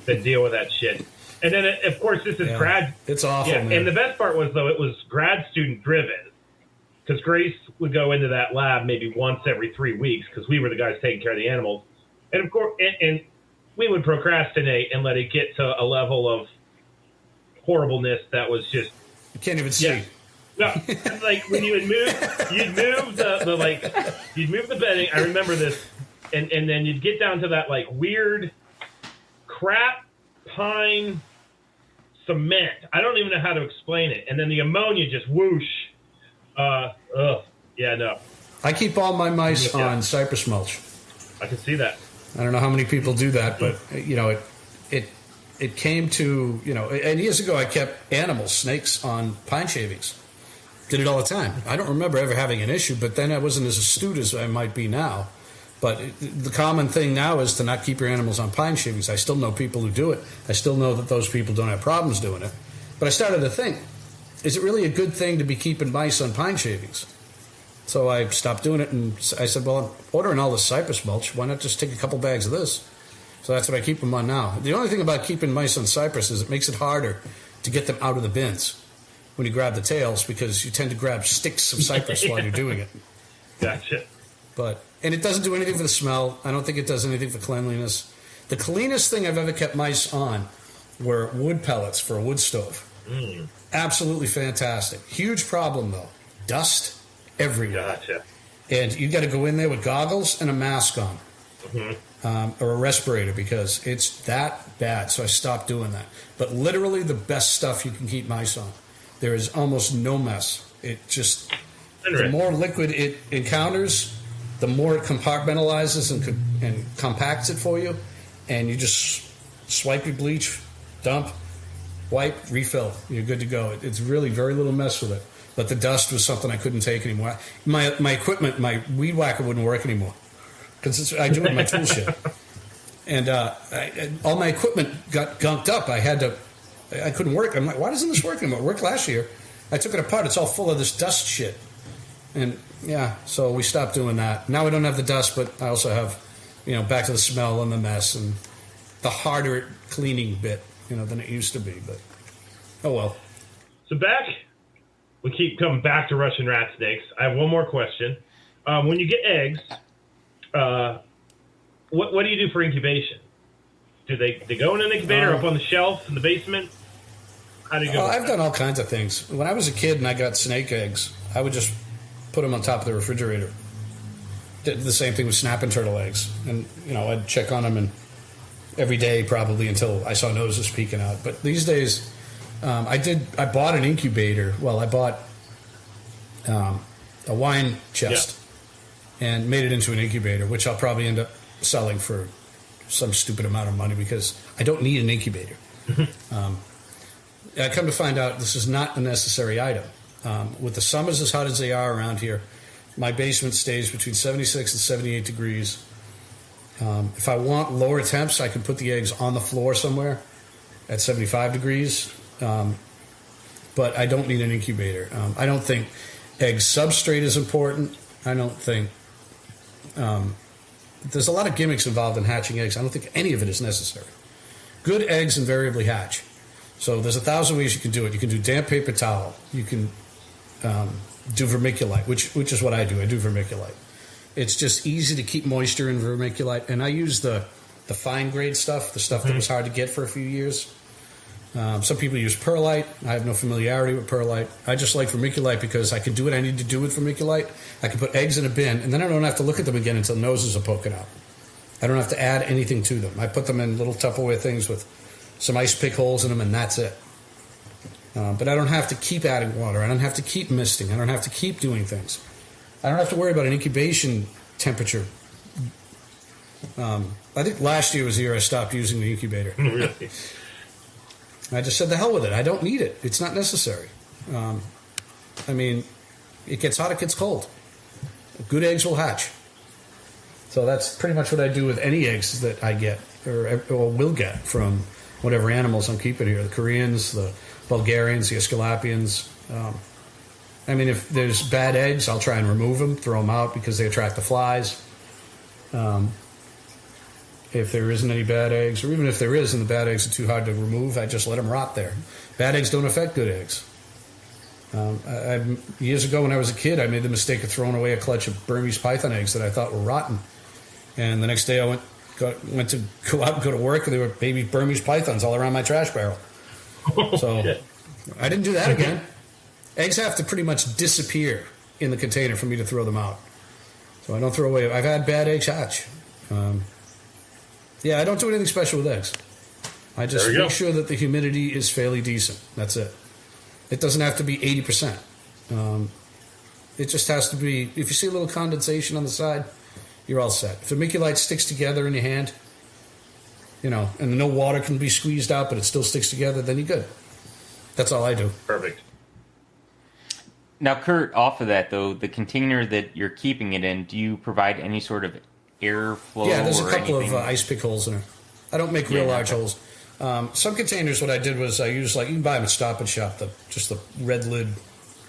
than deal with that shit. And then, of course, this is grad. It's awful, man. And the best part was, though, it was grad student driven. Because Grace would go into that lab maybe once every 3 weeks because we were the guys taking care of the animals. And, of course, and we would procrastinate and let it get to a level of horribleness that was just... You can't even see. Yeah. No, like when you'd move the bedding. I remember this, and then you'd get down to that like weird crap pine cement. I don't even know how to explain it. And then the ammonia just whoosh. Yeah, no. I keep all my mice on cypress mulch. I can see that. I don't know how many people do that, but it came to, and years ago I kept animals, snakes, on pine shavings. Did it all the time. I don't remember ever having an issue, but then I wasn't as astute as I might be now. But the common thing now is to not keep your animals on pine shavings. I still know people who do it. I still know that those people don't have problems doing it. But I started to think, is it really a good thing to be keeping mice on pine shavings? So I stopped doing it, and I said, well, I'm ordering all this cypress mulch. Why not just take a couple bags of this? So that's what I keep them on now. The only thing about keeping mice on cypress is it makes it harder to get them out of the bins when you grab the tails, because you tend to grab sticks of cypress while you're doing it. Gotcha. And it doesn't do anything for the smell. I don't think it does anything for cleanliness. The cleanest thing I've ever kept mice on were wood pellets for a wood stove. Absolutely fantastic. Huge problem, though. Dust everywhere. Gotcha. And you got to go in there with goggles and a mask on. Or a respirator, because it's that bad. So I stopped doing that. But literally the best stuff you can keep mice on. There is almost no mess. It just, the more liquid it encounters, the more it compartmentalizes and compacts it for you. And you just swipe your bleach, dump, wipe, refill. You're good to go. It's really very little mess with it. But the dust was something I couldn't take anymore. My equipment, my weed whacker wouldn't work anymore, because I do it in my tool shed. And all my equipment got gunked up. I couldn't work. I'm like, why doesn't this work anymore? It worked last year. I took it apart. It's all full of this dust shit. And yeah, so we stopped doing that. Now we don't have the dust, but I also have, back to the smell and the mess and the harder cleaning bit, than it used to be. But oh well. So we keep coming back to Russian rat snakes. I have one more question. When you get eggs, what do you do for incubation? Do they go in an incubator up on the shelf in the basement? How do you go? I've done all kinds of things. When I was a kid and I got snake eggs, I would just put them on top of the refrigerator. Did the same thing with snapping turtle eggs. And, I'd check on them and every day probably until I saw noses peeking out. But these days, I bought an incubator. Well, I bought a wine chest and made it into an incubator, which I'll probably end up selling for some stupid amount of money because I don't need an incubator. I come to find out this is not a necessary item. With the summers as hot as they are around here, my basement stays between 76 and 78 degrees. If I want lower temps, I can put the eggs on the floor somewhere at 75 degrees. But I don't need an incubator. I don't think egg substrate is important. I don't think... there's a lot of gimmicks involved in hatching eggs. I don't think any of it is necessary. Good eggs invariably hatch. So there's 1,000 ways you can do it. You can do damp paper towel. You can do vermiculite, which is what I do. I do vermiculite. It's just easy to keep moisture in vermiculite. And I use the fine grade stuff, the stuff that was hard to get for a few years. Some people use perlite. I have no familiarity with perlite. I just like vermiculite because I can do what I need to do with vermiculite. I can put eggs in a bin, and then I don't have to look at them again until noses are poking out. I don't have to add anything to them. I put them in little Tupperware things with some ice pick holes in them, and that's it. But I don't have to keep adding water. I don't have to keep misting. I don't have to keep doing things. I don't have to worry about an incubation temperature. I think last year was the year I stopped using the incubator. Really? I just said, the hell with it. I don't need it. It's not necessary. It gets hot, it gets cold. Good eggs will hatch. So that's pretty much what I do with any eggs that I get or will get from whatever animals I'm keeping here. The Koreans, the Bulgarians, the Aesculapians. If there's bad eggs, I'll try and remove them, throw them out because they attract the flies. If there isn't any bad eggs, or even if there is and the bad eggs are too hard to remove, I just let them rot there. Bad eggs don't affect good eggs. Years ago when I was a kid, I made the mistake of throwing away a clutch of Burmese python eggs that I thought were rotten. And the next day I went to go out and go to work, and there were baby Burmese pythons all around my trash barrel. So I didn't do that again. Eggs have to pretty much disappear in the container for me to throw them out. So I don't throw away. I've had bad eggs hatch. I don't do anything special with eggs. I just make sure that the humidity is fairly decent. That's it. It doesn't have to be 80%. It just has to be, if you see a little condensation on the side, you're all set. If the vermiculite sticks together in your hand, and no water can be squeezed out, but it still sticks together, then you're good. That's all I do. Perfect. Now, Kurt, off of that, though, the container that you're keeping it in, do you provide any sort of airflow? Yeah, there's a couple of ice pick holes in there. I don't make real large holes. Some containers, what I did was I used, you can buy them at Stop and Shop, just the red lid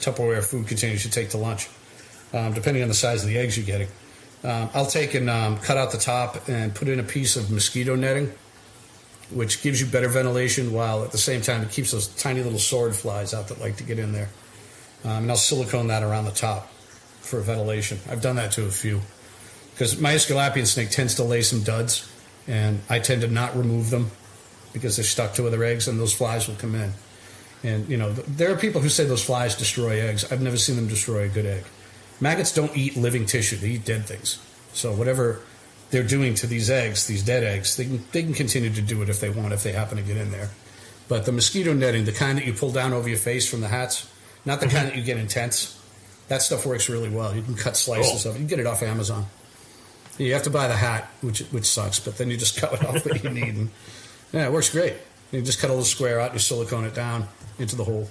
Tupperware food containers you take to lunch, depending on the size of the eggs you're getting. I'll take and cut out the top and put in a piece of mosquito netting, which gives you better ventilation while at the same time it keeps those tiny little sword flies out that like to get in there. And I'll silicone that around the top for ventilation. I've done that to a few. Because my Aesculapian snake tends to lay some duds, and I tend to not remove them because they're stuck to other eggs, and those flies will come in. And, there are people who say those flies destroy eggs. I've never seen them destroy a good egg. Maggots don't eat living tissue. They eat dead things. So whatever they're doing to these eggs, these dead eggs, they can continue to do it if they want, if they happen to get in there. But the mosquito netting, the kind that you pull down over your face from the hats, not the kind that you get intense, that stuff works really well. You can cut slices of it. You can get it off Amazon. You have to buy the hat, which sucks, but then you just cut it off what you need. And, yeah, it works great. You just cut a little square out, you silicone it down into the hole.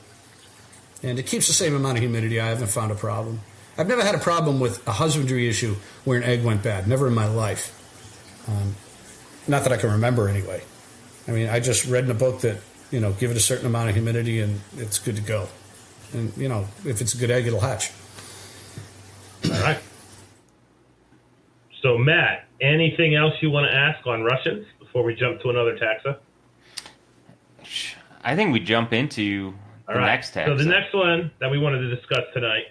And it keeps the same amount of humidity. I haven't found a problem. I've never had a problem with a husbandry issue where an egg went bad. Never in my life. Not that I can remember anyway. I mean, I just read in a book that, give it a certain amount of humidity and it's good to go. And, if it's a good egg, it'll hatch. All right. So, Matt, anything else you want to ask on Russians before we jump to another taxa? I think we jump into the next taxa. So the next one that we wanted to discuss tonight,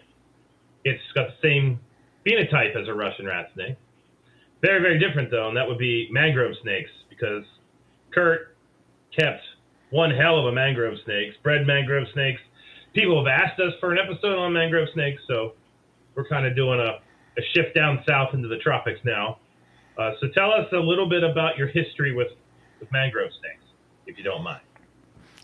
it's got the same phenotype as a Russian rat snake. Very, very different, though, and that would be mangrove snakes, because Kurt kept one hell of a mangrove snakes, bred mangrove snakes. People have asked us for an episode on mangrove snakes, so we're kind of doing a shift down south into the tropics now. So tell us a little bit about your history with mangrove snakes, if you don't mind.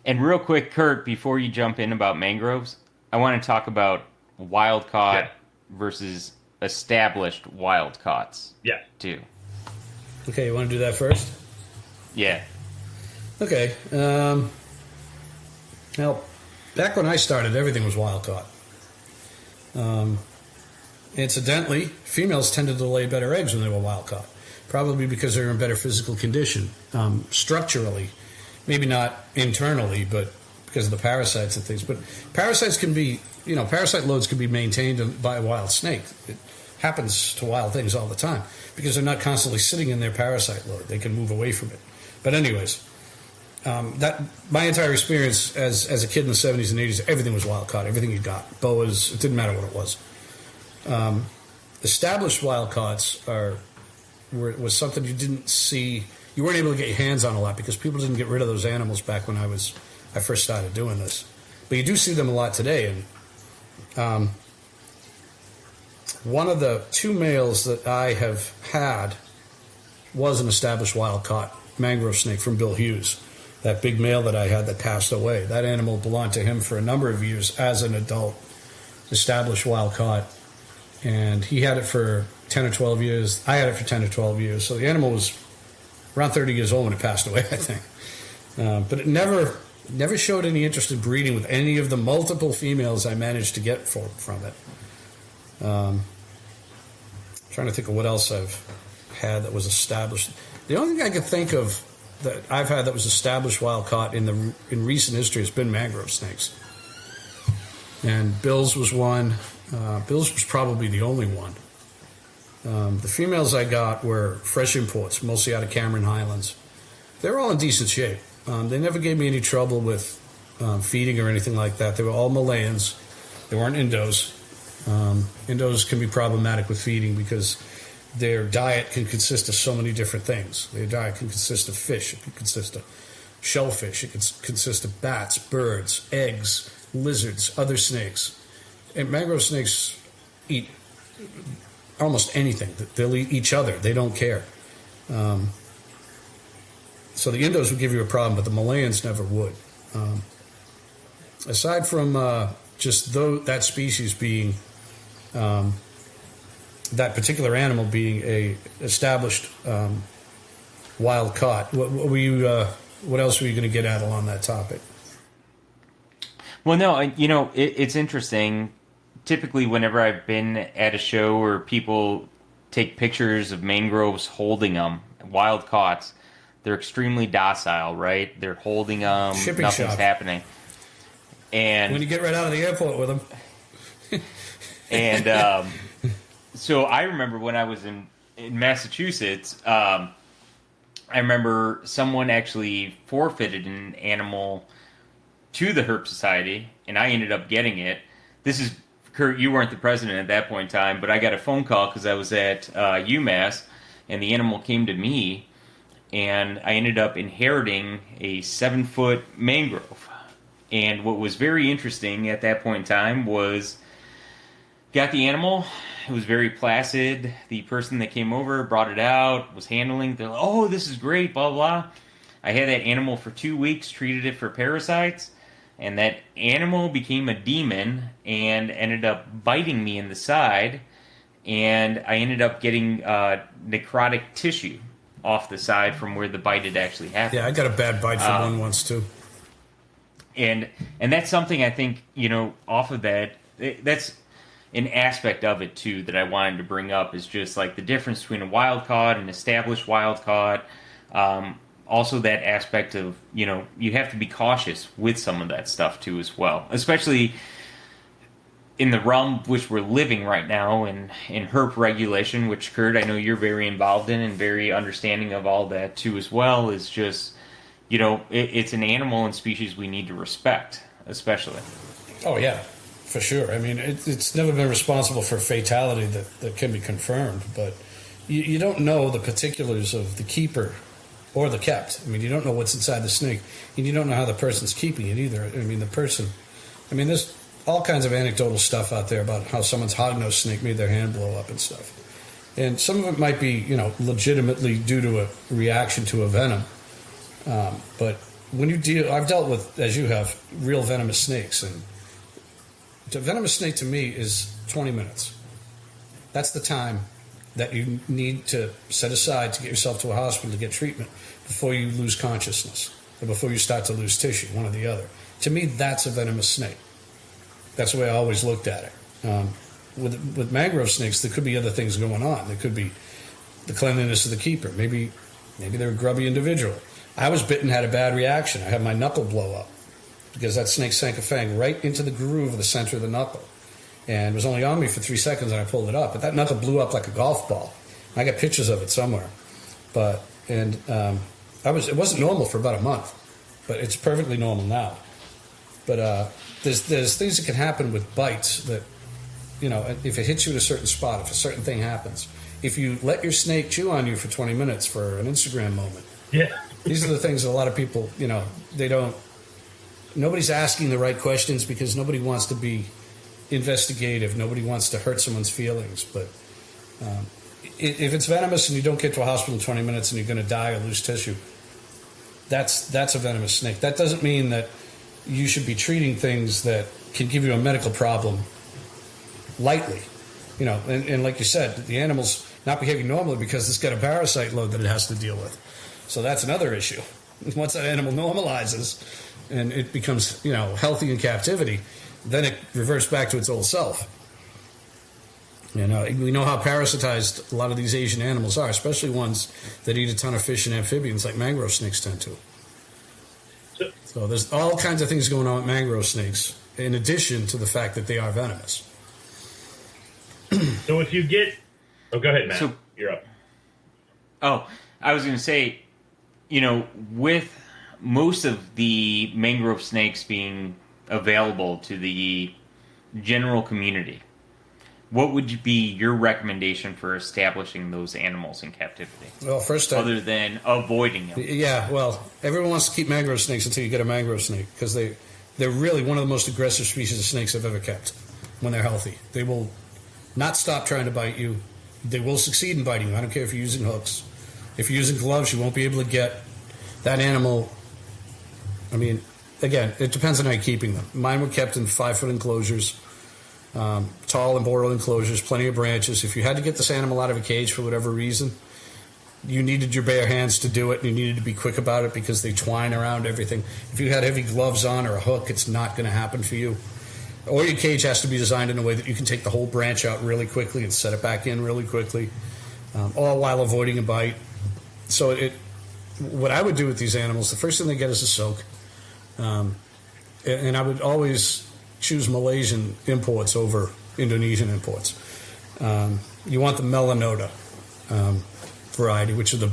And real quick, Kurt, before you jump in about mangroves, I want to talk about wild-caught versus established wild-caughts, too. Okay, you want to do that first? Yeah. Okay. Now, back when I started, everything was wild-caught. Incidentally, females tended to lay better eggs when they were wild-caught, probably because they're in better physical condition, structurally. Maybe not internally, but because of the parasites and things. But parasites can be, parasite loads can be maintained by a wild snake. It happens to wild things all the time because they're not constantly sitting in their parasite load. They can move away from it. But anyways, that my entire experience as a kid in the 70s and 80s, everything was wild caught. Everything you got, boas, it didn't matter what it was. Established wild caughts was something you didn't see. You weren't able to get your hands on a lot because people didn't get rid of those animals back when I first started doing this. But you do see them a lot today. And one of the two males that I have had was an established wild-caught mangrove snake from Bill Hughes. That big male that I had that passed away. That animal belonged to him for a number of years as an adult, established wild-caught. And he had it for 10 or 12 years. I had it for 10 or 12 years. So the animal was around 30 years old when it passed away, I think. But it never showed any interest in breeding with any of the multiple females I managed to get from it. Trying to think of what else I've had that was established. The only thing I could think of that I've had that was established wild-caught in recent history has been mangrove snakes. And Bill's was one. Bill's was probably the only one. The females I got were fresh imports, mostly out of Cameron Highlands. They were all in decent shape. They never gave me any trouble with feeding or anything like that. They were all Malayans. They weren't Indos. Indos can be problematic with feeding because their diet can consist of so many different things. Their diet can consist of fish. It can consist of shellfish. It can consist of bats, birds, eggs, lizards, other snakes. And mangrove snakes eat almost anything. They'll eat each other. They don't care. So the Indos would give you a problem, but the Malayans never would. Aside from just that species being, that particular animal being a established wild caught, what else were you going to get at along that topic? Well, no, it's interesting. Typically, whenever I've been at a show where people take pictures of mangroves holding them, wild caughts, they're extremely docile, right? They're holding them, Shipping nothing's shop. happening. And when you get right out of the airport with them. And so I remember when I was in Massachusetts, I remember someone actually forfeited an animal to the Herp Society, and I ended up getting it. This is, Kurt, you weren't the president at that point in time, but I got a phone call because I was at UMass, and the animal came to me, and I ended up inheriting a 7-foot mangrove. And what was very interesting at that point in time was, got the animal, it was very placid. The person that came over brought it out, was handling, they're like, oh, this is great, blah, blah. I had that animal for 2 weeks, treated it for parasites, and that animal became a demon and ended up biting me in the side, and I ended up getting necrotic tissue off the side from where the bite had actually happened. Yeah, I got a bad bite from one once, too. And that's something I think, off of that, that's an aspect of it, too, that I wanted to bring up, is just like the difference between a wild caught and established wild caught. Also that aspect of, you have to be cautious with some of that stuff, too, as well. Especially in the realm which we're living right now in herp regulation, which, Kurt, I know you're very involved in and very understanding of all that, too, as well, is just, it's an animal and species we need to respect, especially. Oh, yeah, for sure. I mean, it's never been responsible for fatality that can be confirmed, but you don't know the particulars of the keeper or the kept. I mean, you don't know what's inside the snake, and you don't know how the person's keeping it either. I mean, there's all kinds of anecdotal stuff out there about how someone's hognose snake made their hand blow up and stuff. And some of it might be, legitimately due to a reaction to a venom. But when I've dealt with, as you have, real venomous snakes, and a venomous snake to me is 20 minutes. That's the time that you need to set aside to get yourself to a hospital to get treatment before you lose consciousness or before you start to lose tissue, one or the other. To me, that's a venomous snake. That's the way I always looked at it. With mangrove snakes, there could be other things going on. There could be the cleanliness of the keeper. Maybe they're a grubby individual. I was bitten, had a bad reaction. I had my knuckle blow up because that snake sank a fang right into the groove of the center of the knuckle. And it was only on me for 3 seconds, and I pulled it up. But that knuckle blew up like a golf ball. I got pictures of it somewhere. It wasn't normal for about a month, but it's perfectly normal now. But there's things that can happen with bites that, if it hits you at a certain spot, if a certain thing happens, if you let your snake chew on you for 20 minutes for an Instagram moment. Yeah. These are the things that a lot of people, nobody's asking the right questions because nobody wants to be investigative. Nobody wants to hurt someone's feelings. But if it's venomous and you don't get to a hospital in 20 minutes and you're going to die or lose tissue, that's a venomous snake. That doesn't mean that you should be treating things that can give you a medical problem lightly. And like you said, the animal's not behaving normally because it's got a parasite load that it has to deal with. So that's another issue. Once that animal normalizes and it becomes, healthy in captivity, then it reverts back to its old self. We know how parasitized a lot of these Asian animals are, especially ones that eat a ton of fish and amphibians like mangrove snakes tend to. So there's all kinds of things going on with mangrove snakes, in addition to the fact that they are venomous. So if you get... Oh, go ahead, Matt. So, you're up. Oh, I was going to say, with most of the mangrove snakes being available to the general community, what would be your recommendation for establishing those animals in captivity? Well, first, other than avoiding them. Yeah, well, everyone wants to keep mangrove snakes until you get a mangrove snake because they're really one of the most aggressive species of snakes I've ever kept when they're healthy. They will not stop trying to bite you. They will succeed in biting you. I don't care if you're using hooks. If you're using gloves, you won't be able to get that animal, I mean, again, it depends on how you're keeping them. Mine were kept in 5-foot enclosures, tall and boarded enclosures, plenty of branches. If you had to get this animal out of a cage for whatever reason, you needed your bare hands to do it, and you needed to be quick about it because they twine around everything. If you had heavy gloves on or a hook, it's not going to happen for you. Or your cage has to be designed in a way that you can take the whole branch out really quickly and set it back in really quickly, all while avoiding a bite. So what I would do with these animals, the first thing they get is a soak. And I would always choose Malaysian imports over Indonesian imports. You want the Melanota variety, which are the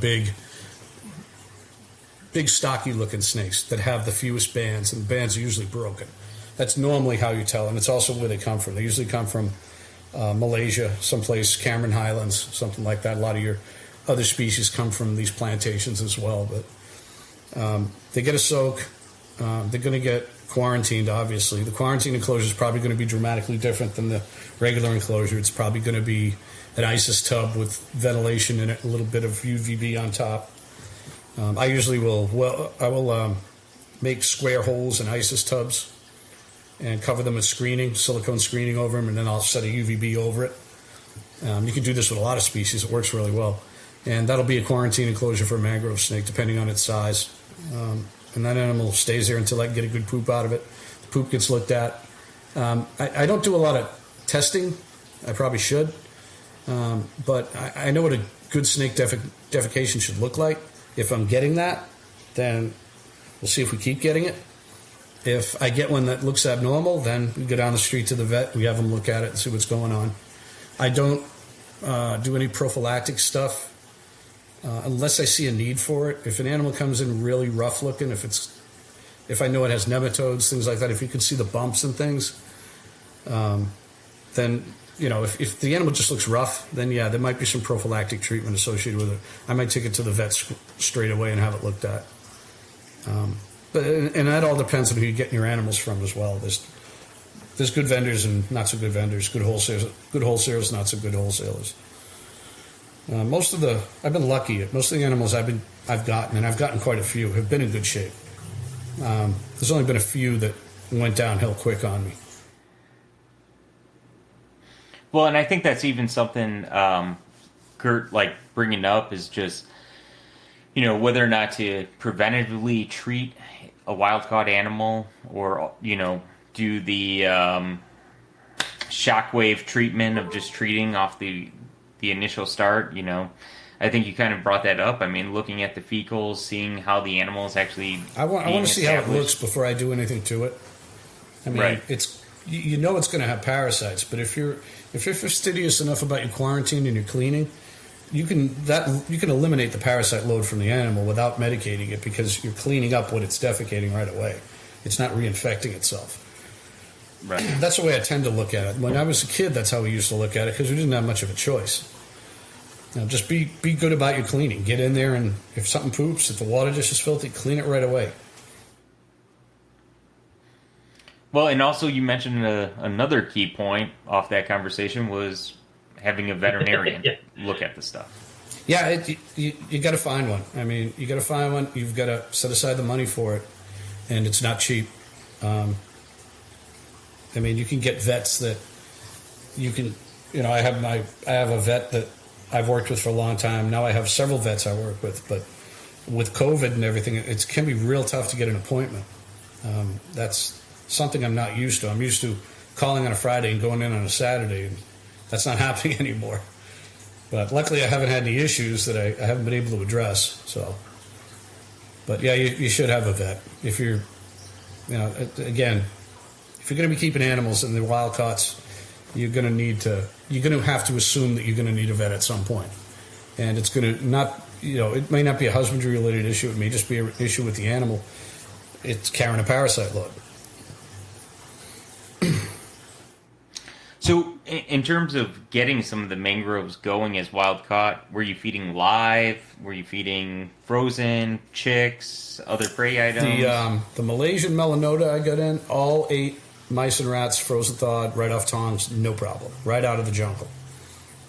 big stocky-looking snakes that have the fewest bands, and the bands are usually broken. That's normally how you tell, and it's also where they come from. They usually come from Malaysia, someplace, Cameron Highlands, something like that. A lot of your other species come from these plantations as well. But they get a soak. They're going to get quarantined, obviously. The quarantine enclosure is probably going to be dramatically different than the regular enclosure. It's probably going to be an ISIS tub with ventilation in it, a little bit of UVB on top. I usually will make square holes in ISIS tubs and cover them with screening, silicone screening over them, and then I'll set a UVB over it. You can do this with a lot of species. It works really well. And that'll be a quarantine enclosure for a mangrove snake, depending on its size. And that animal stays there until I can get a good poop out of it. The poop gets looked at. I don't do a lot of testing. I probably should. But I know what a good snake defecation should look like. If I'm getting that, then we'll see if we keep getting it. If I get one that looks abnormal, then we go down the street to the vet. We have them look at it and see what's going on. I don't do any prophylactic stuff unless I see a need for it. If an animal comes in really rough looking, if I know it has nematodes, things like that, if you can see the bumps and things, then, you know, if the animal just looks rough, then yeah, there might be some prophylactic treatment associated with it. I might take it to the vet straight away and have it looked at. And that all depends on who you're getting your animals from as well. There's good vendors and not so good vendors, good wholesalers, not so good wholesalers. I've been lucky. Most of the animals I've gotten, and I've gotten quite a few, have been in good shape. There's only been a few that went downhill quick on me. Well, and I think that's even something Kurt bringing up is just, you know, whether or not to preventatively treat a wild-caught animal or, you know, do the shockwave treatment of just treating off the initial start. You know, I think you kind of brought that up. I mean, looking at the fecals, seeing how the animal is actually I want to see how it looks before I do anything to it. I mean, right. It's you know it's going to have parasites, but if you're fastidious enough about your quarantine and your cleaning, you can eliminate the parasite load from the animal without medicating it because you're cleaning up what it's defecating right away. It's not reinfecting itself. Right. That's the way I tend to look at it. When I was a kid, that's how we used to look at it because we didn't have much of a choice. Now, just be good about your cleaning. Get in there, and if something poops, if the water dish is filthy, clean it right away. Well, and also you mentioned another key point off that conversation was having a veterinarian look at the stuff. Yeah, you got to find one. I mean, you got to find one. You've got to set aside the money for it, and it's not cheap. I mean, you can get vets that you can. You know, I have a vet that I've worked with for a long time. Now I have several vets I work with, but with COVID and everything, it can be real tough to get an appointment. That's something I'm not used to. I'm used to calling on a Friday and going in on a Saturday, and that's not happening anymore. But luckily, I haven't had any issues that I haven't been able to address. So, but yeah, you should have a vet if you're, you know, again, if you're going to be keeping animals and they're wild caughts, you're going to have to assume that you're going to need a vet at some point, and it's going to not, you know, it may not be a husbandry related issue. It may just be an issue with the animal. It's carrying a parasite load. So, in terms of getting some of the mangroves going as wild caught, were you feeding live? Were you feeding frozen, chicks, other prey items? The Malaysian Melanota I got in, all ate mice and rats, frozen thawed, right off tongs, no problem, right out of the jungle.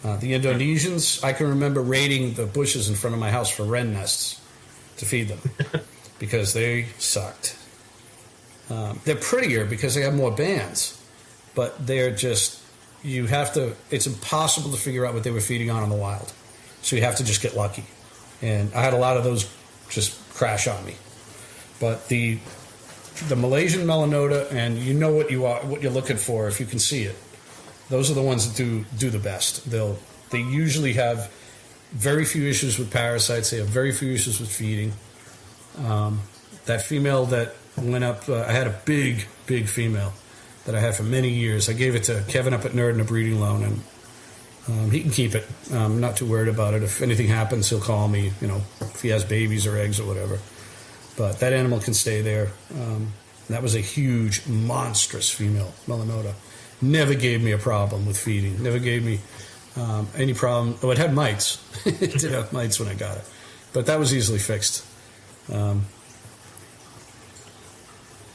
The Indonesians, I can remember raiding the bushes in front of my house for wren nests to feed them. because they sucked. They're prettier because they have more bands, but they're just, it's impossible to figure out what they were feeding on in the wild. So you have to just get lucky. And I had a lot of those just crash on me. But the Malaysian Melanota, and you know what you're looking for if you can see it. Those are the ones that do the best. They usually have very few issues with parasites. They have very few issues with feeding. That female that went up, I had a big female that I had for many years. I gave it to Kevin up at Nerd in a breeding loan, and he can keep it. I'm not too worried about it. If anything happens, he'll call me, if he has babies or eggs or whatever. But that animal can stay there. That was a huge, monstrous female Melanota. Never gave me a problem with feeding. Never gave me any problem. Oh, it had mites. It did have mites when I got it. But that was easily fixed.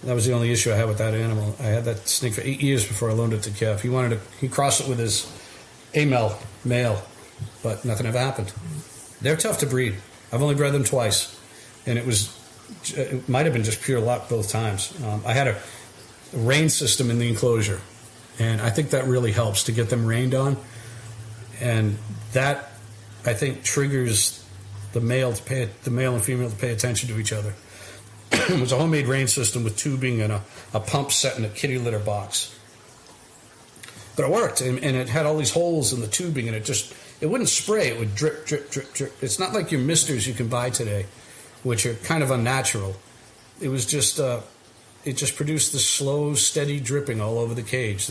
That was the only issue I had with that animal. I had that snake for 8 years before I loaned it to Kev. He crossed it with his male, but nothing ever happened. They're tough to breed. I've only bred them twice, and it might have been just pure luck both times. I had a rain system in the enclosure, and I think that really helps to get them rained on, and that, I think, triggers the male and female to pay attention to each other. It was a homemade rain system with tubing and a pump set in a kitty litter box. But it worked, and it had all these holes in the tubing, and it wouldn't spray. It would drip, drip, drip, drip. It's not like your misters you can buy today, which are kind of unnatural. It was just, it just produced this slow, steady dripping all over the cage.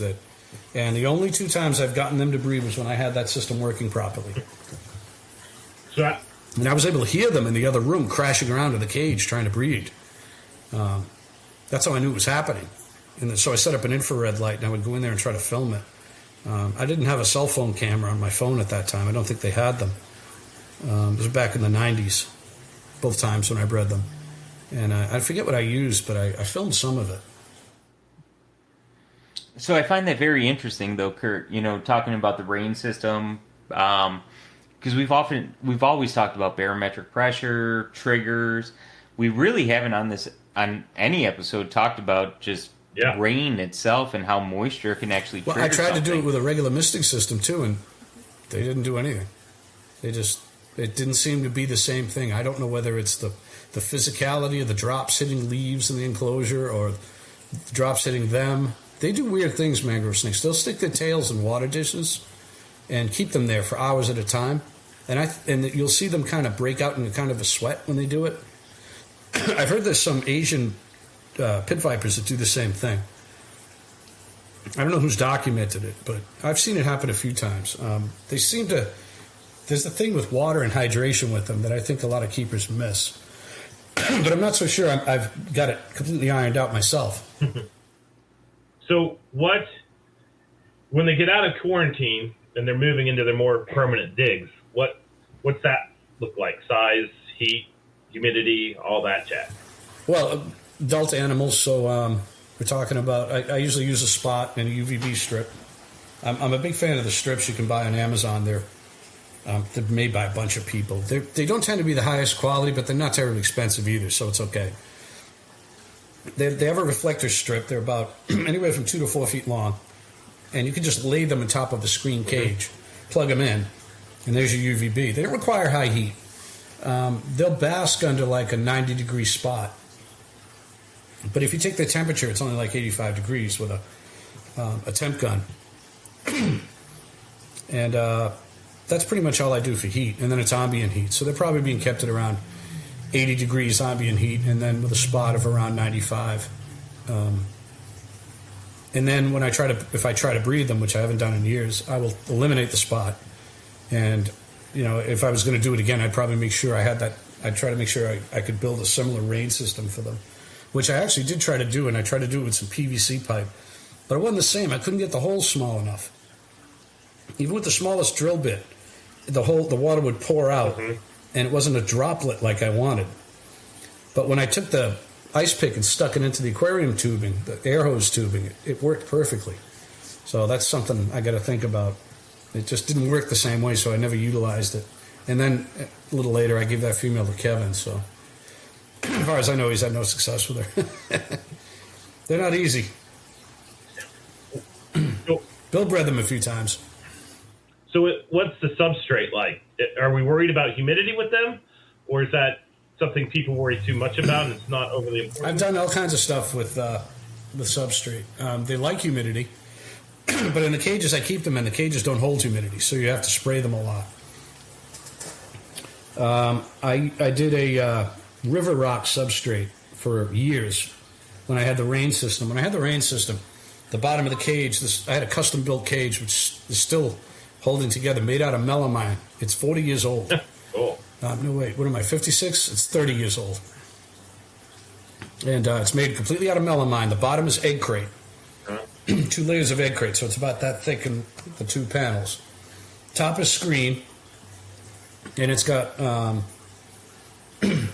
And the only 2 times I've gotten them to breed was when I had that system working properly. And I was able to hear them in the other room crashing around in the cage trying to breed. That's how I knew it was happening. And so I set up an infrared light, and I would go in there and try to film it. I didn't have a cell phone camera on my phone at that time. I don't think they had them. It was back in the 90s, both times when I bred them. And I forget what I used, but I filmed some of it. So I find that very interesting, though, Kurt, talking about the rain system, because we've always talked about barometric pressure, triggers. We really haven't on any episode talked about just rain itself and how moisture can actually trigger I tried something. to do it with a regular misting system too, and they didn't do anything. It didn't seem to be the same thing. I don't know whether it's the physicality of the drops hitting leaves in the enclosure or the drops hitting them. They do weird things, mangrove snakes. They'll stick their tails in water dishes and keep them there for hours at a time, and you'll see them kind of break out in kind of a sweat when they do it. I've heard there's some Asian pit vipers that do the same thing. I don't know who's documented it, but I've seen it happen a few times. They seem to... There's the thing with water and hydration with them that I think a lot of keepers miss. But I'm not so sure I've got it completely ironed out myself. So when they get out of quarantine and they're moving into their more permanent digs, what's that look like? Size, heat, humidity, all that chat? Well, adult animals, so we're talking about, I usually use a spot and a UVB strip. I'm a big fan of the strips you can buy on Amazon. They're made by a bunch of people. They don't tend to be the highest quality, but they're not terribly expensive either, so it's okay. They have a reflector strip. They're about anywhere from 2 to 4 feet long, and you can just lay them on top of the screen cage, plug them in, and there's your UVB. They don't require high heat. They'll bask under like a 90-degree spot. But if you take the temperature, it's only like 85 degrees with a temp gun. And that's pretty much all I do for heat. And then it's ambient heat. So they're probably being kept at around 80 degrees ambient heat, and then with a spot of around 95. And then if I try to breed them, which I haven't done in years, I will eliminate the spot. And if I was going to do it again, I'd probably make sure I had that. I'd try to make sure I could build a similar rain system for them, which I actually did try to do, and I tried to do it with some PVC pipe. But it wasn't the same. I couldn't get the hole small enough. Even with the smallest drill bit, the water would pour out, and it wasn't a droplet like I wanted. But when I took the ice pick and stuck it into the aquarium tubing, the air hose tubing, it worked perfectly. So that's something I got to think about. It just didn't work the same way, so I never utilized it. And then a little later, I gave that female to Kevin. So if far as I know, he's had no success with her. They're not easy. Bill bred them a few times. So what's the substrate like? Are we worried about humidity with them? Or is that something people worry too much about and it's not overly important? I've done all kinds of stuff with substrate. They like humidity. But in the cages I keep them in, the cages don't hold humidity, so you have to spray them a lot. I did a river rock substrate for years when I had the rain system. When I had the rain system, the bottom of the cage, I had a custom-built cage, which is still holding together, made out of melamine. It's 40 years old. Cool. No, wait, what am I, 56? It's 30 years old. And it's made completely out of melamine. The bottom is egg crate. 2 layers of egg crate, so it's about that thick in the 2 panels. Top is screen, and it's got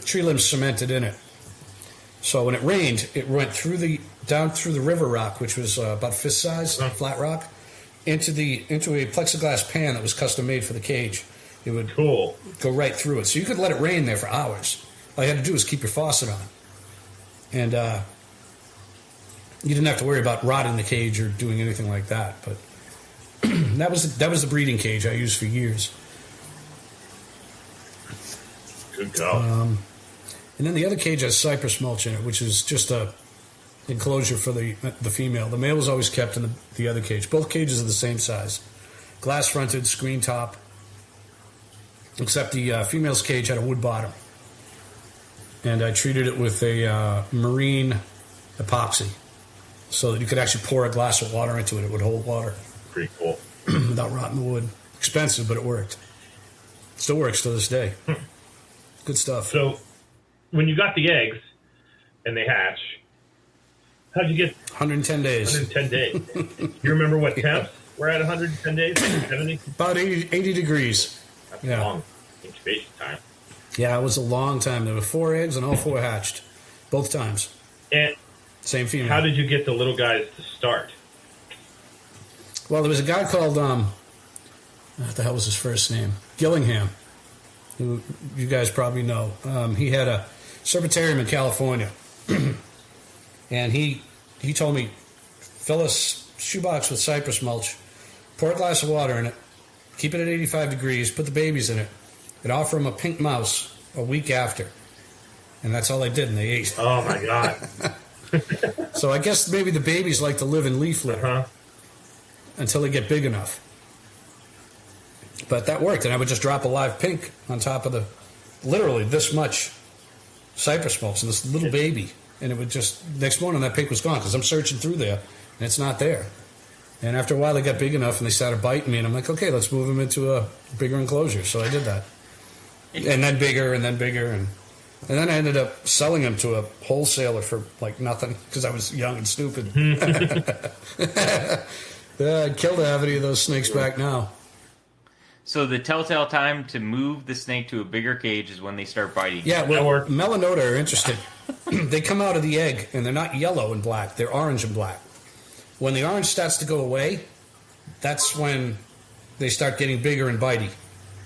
tree limbs cemented in it. So when it rained, it went down through the river rock, which was about fist size, flat rock, into a plexiglass pan that was custom made for the cage. It would go right through it, so you could let it rain there for hours. All you had to do was keep your faucet on, and you didn't have to worry about rotting the cage or doing anything like that. But that was the breeding cage I used for years. Good go. And then the other cage has cypress mulch in it, which is just a enclosure for the female. The male was always kept in the other cage. Both cages are the same size, glass fronted, screen top, except the female's cage had a wood bottom, and I treated it with a marine epoxy, so that you could actually pour a glass of water into it. It would hold water. Pretty cool. Without rotting the wood. Expensive, but it worked. Still works to this day. Good stuff. So, when you got the eggs and they hatch, how'd you get 110 days? 110 days. You remember what temps were at 110 days? 70? About 80 degrees. That's a long incubation time. Yeah, it was a long time. There were 4 eggs and all 4 hatched. Both times. And same female. How did you get the little guys to start? Well, there was a guy called, what the hell was his first name? Gillingham, who you guys probably know. He had a serpentarium in California. And he told me, fill a shoebox with cypress mulch, pour a glass of water in it, keep it at 85 degrees, put the babies in it, and offer them a pink mouse a week after. And that's all I did, and they ate. Oh, my God. So I guess maybe the babies like to live in leaf litter until they get big enough. But that worked, and I would just drop a live pink on top of literally this much cypress mulch and this little baby. And it would just, next morning that pink was gone because I'm searching through there and it's not there. And after a while they got big enough and they started biting me, and I'm like, okay, let's move them into a bigger enclosure. So I did that. And then bigger and then bigger. And then I ended up selling them to a wholesaler for like nothing because I was young and stupid. Yeah, I'd kill to have any of those snakes back now. So the telltale time to move the snake to a bigger cage is when they start biting. Yeah, well, melanota are interesting. They come out of the egg, and they're not yellow and black. They're orange and black. When the orange starts to go away, that's when they start getting bigger and bitey.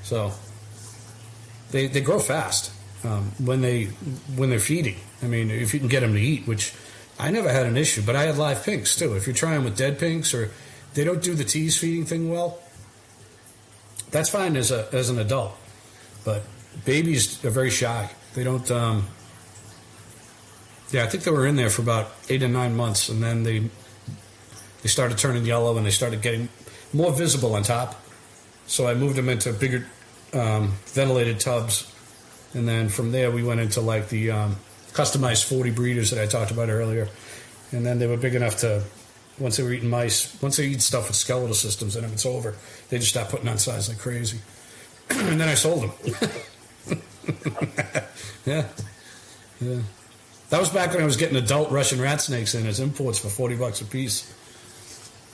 So they grow fast when they're feeding. I mean, if you can get them to eat, which I never had an issue, but I had live pinks too. If you're trying with dead pinks or they don't do the tease feeding thing well, that's fine as an adult. But babies are very shy. They don't. I think they were in there for about 8 or 9 months, and then they started turning yellow and they started getting more visible on top. So I moved them into bigger ventilated tubs, and then from there we went into like the customized 40 breeders that I talked about earlier. And then they were big enough to, once they were eating mice, once they eat stuff with skeletal systems in them, it's over. They just start putting on size like crazy. And then I sold them. Yeah. That was back when I was getting adult Russian rat snakes in as imports for $40 a piece.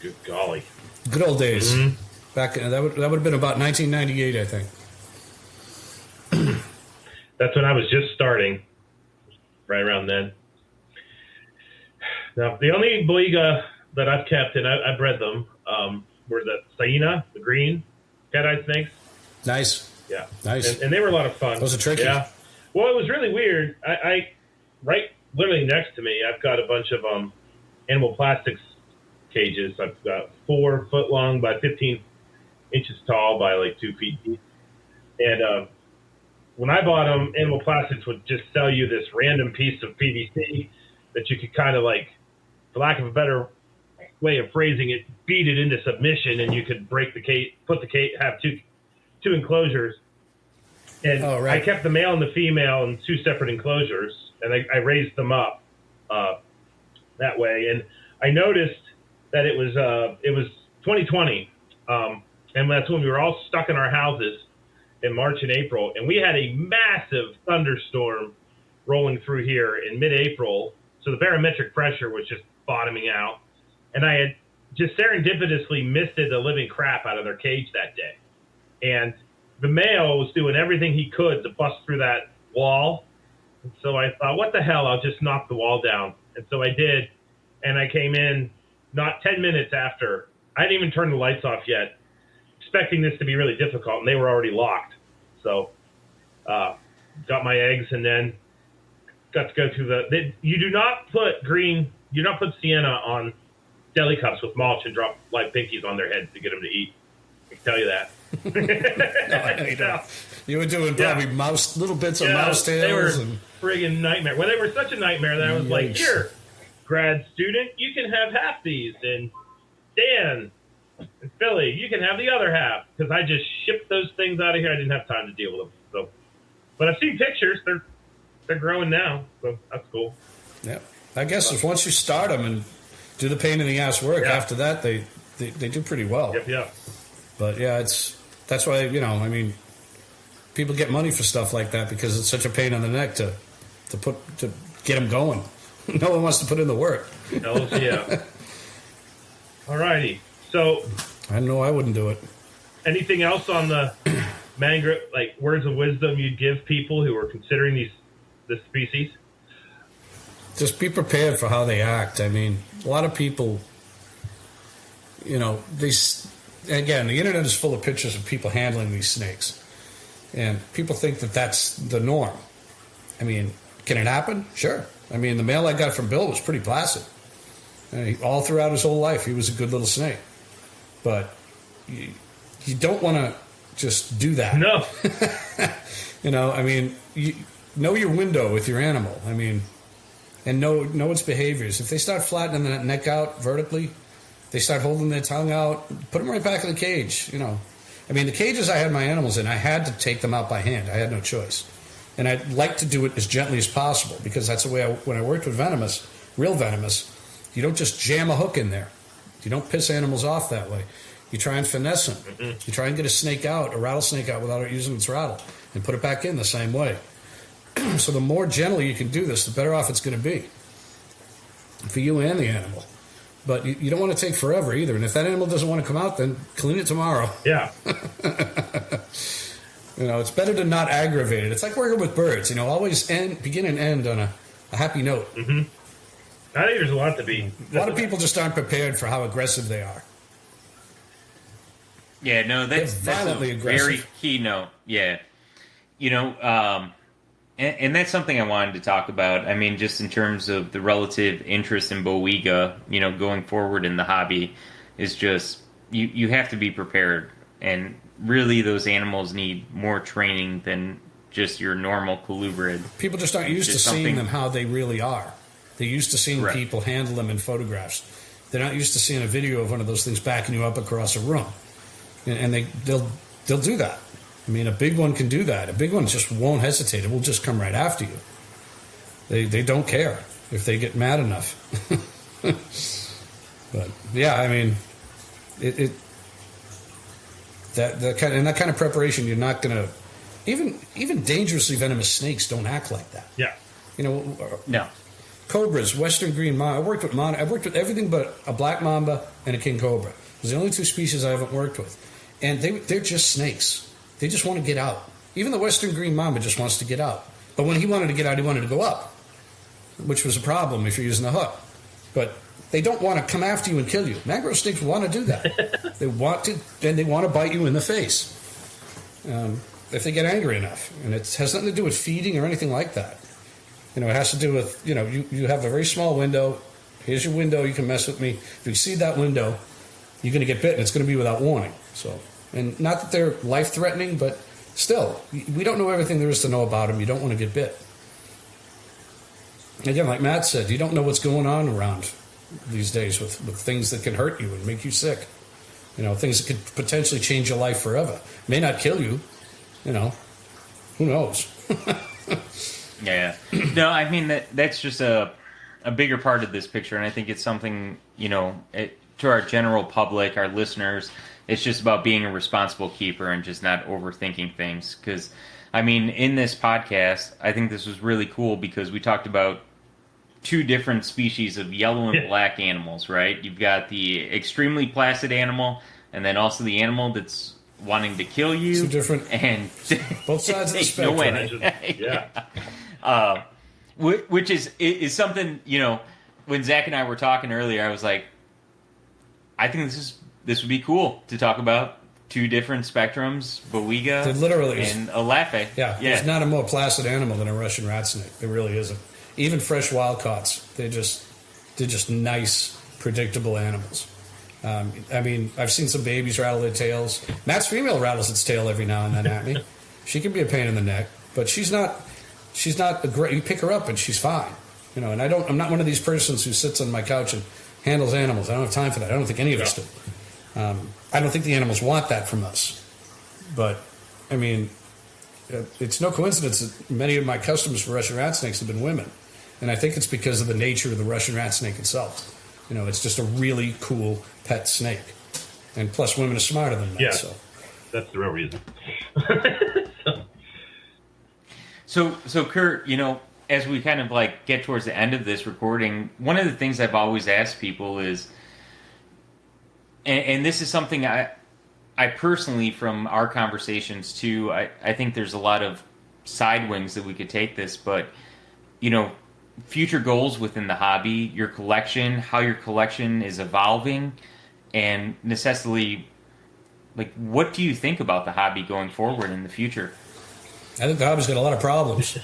Good golly. Good old days. Mm-hmm. Back that would have been about 1998, I think. That's when I was just starting, right around then. Now, the only Boiga that I've kept, and I bred them, were the Saina, the green cat-eyed snakes. Nice. Yeah. Nice. And they were a lot of fun. Those are tricky. Yeah. Well, it was really weird. right, literally next to me, I've got a bunch of animal plastics cages. I've got 4 foot long by 15 inches tall by like 2 feet deep. And when I bought them, Animal Plastics would just sell you this random piece of PVC that you could kind of like, for lack of a better way of phrasing it, beat it into submission, and you could break the cage, put the cage, have two enclosures. And I kept the male and the female in 2 separate enclosures, and I raised them up that way. And I noticed that it was 2020, and that's when we were all stuck in our houses in March and April, and we had a massive thunderstorm rolling through here in mid-April. So the barometric pressure was just bottoming out, and I had just serendipitously misted the living crap out of their cage that day. And the male was doing everything he could to bust through that wall. And so I thought, what the hell? I'll just knock the wall down. And so I did, and I came in not 10 minutes after. I hadn't even turned the lights off yet, expecting this to be really difficult, and they were already locked. So got my eggs, and then got to go through you do not put sienna on deli cups with mulch and drop live pinkies on their heads to get them to eat. I can tell you that. No, you don't. You were doing probably little bits of mouse tails. They were friggin' nightmare. Well, they were such a nightmare that I was like, here, grad student, you can have half these, and Dan and Philly, you can have the other half, because I just shipped those things out of here. I didn't have time to deal with them. So, but I've seen pictures. They're growing now, so that's cool. Yeah, I guess if once you start them and do the pain in the ass work, after that they do pretty well. Yep, yeah. But yeah, that's why, I mean, people get money for stuff like that because it's such a pain in the neck to get them going. No one wants to put in the work. Hells yeah. All righty. So I know I wouldn't do it. Anything else on the mangrove, like words of wisdom you'd give people who are considering this species? Just be prepared for how they act. I mean, a lot of people, again, the internet is full of pictures of people handling these snakes. And people think that that's the norm. I mean, can it happen? Sure. I mean, the male I got from Bill was pretty placid. All throughout his whole life, he was a good little snake. But you don't want to just do that. No. I mean, you know your window with your animal. I mean, and know its behaviors. If they start flattening that neck out vertically, they start holding their tongue out, put them right back in the cage. I mean, the cages I had my animals in, I had to take them out by hand. I had no choice. And I'd like to do it as gently as possible, because that's the way when I worked with real venomous, you don't just jam a hook in there. You don't piss animals off that way. You try and finesse them. Mm-hmm. You try and get a rattlesnake out without it using its rattle, and put it back in the same way. So the more gently you can do this, the better off it's going to be for you and the animal. But you don't want to take forever either. And if that animal doesn't want to come out, then clean it tomorrow. Yeah. It's better to not aggravate it. It's like working with birds. Always begin and end on a happy note. Mm-hmm. I think there's a lot to be. A lot of people just aren't prepared for how aggressive they are. Yeah, no, that's a very key note. Yeah. And that's something I wanted to talk about. I mean, just in terms of the relative interest in Boiga, going forward in the hobby, is just you have to be prepared. And really, those animals need more training than just your normal colubrid. People just aren't used to seeing them how they really are. They're used to seeing people handle them in photographs. They're not used to seeing a video of one of those things backing you up across a room. And they'll do that. I mean, a big one can do that. A big one just won't hesitate. it will just come right after you. They don't care if they get mad enough. But yeah, I mean, that kind of preparation, you're not going to even dangerously venomous snakes don't act like that. Yeah. No. Cobras, Western green mamba. I've worked with everything but a black mamba and a king cobra. Those are the only 2 species I haven't worked with, and they're just snakes. They just want to get out. Even the Western green mamba just wants to get out. But when he wanted to get out, he wanted to go up, which was a problem if you're using the hook. But they don't want to come after you and kill you. Mangrove snakes want to do that. They want to bite you in the face if they get angry enough. And it has nothing to do with feeding or anything like that. It has to do with, you have a very small window. Here's your window. You can mess with me. If you exceed that window, you're going to get bitten. It's going to be without warning. So, and not that they're life-threatening, but still, we don't know everything there is to know about them. You don't want to get bit. Again, like Matt said, you don't know what's going on around these days with things that can hurt you and make you sick. Things that could potentially change your life forever. May not kill you. Who knows? Yeah. No, I mean, that's just a bigger part of this picture, and I think it's something, to our general public, our listeners, it's just about being a responsible keeper and just not overthinking things. Because, I mean, in this podcast, I think this was really cool because we talked about 2 different species of yellow and black animals, right? You've got the extremely placid animal, and then also the animal that's wanting to kill you. 2 different, and both sides of the spectrum. Yeah. Which is something, when Zach and I were talking earlier, I was like, I think this would be cool to talk about 2 different spectrums, Bowiga and Alafe. Yeah, there's not a more placid animal than a Russian rat snake. There really isn't. Even fresh wild caughts, they're just nice, predictable animals. I mean, I've seen some babies rattle their tails. Matt's female rattles its tail every now and then at me. She can be a pain in the neck, but she's not a great. You pick her up and she's fine. And I'm not one of these persons who sits on my couch and handles animals. I don't have time for that. I don't think any of us do. I don't think the animals want that from us. But, I mean, it's no coincidence that many of my customers for Russian rat snakes have been women. And I think it's because of the nature of the Russian rat snake itself. It's just a really cool pet snake. And plus, women are smarter than that. Yeah, so that's the real reason. So Kurt, as we kind of get towards the end of this recording, one of the things I've always asked people is, and this is something I personally, from our conversations too, I think there's a lot of side wings that we could take this, but, future goals within the hobby, your collection, how your collection is evolving, and necessarily, what do you think about the hobby going forward in the future? I think the hobby's got a lot of problems.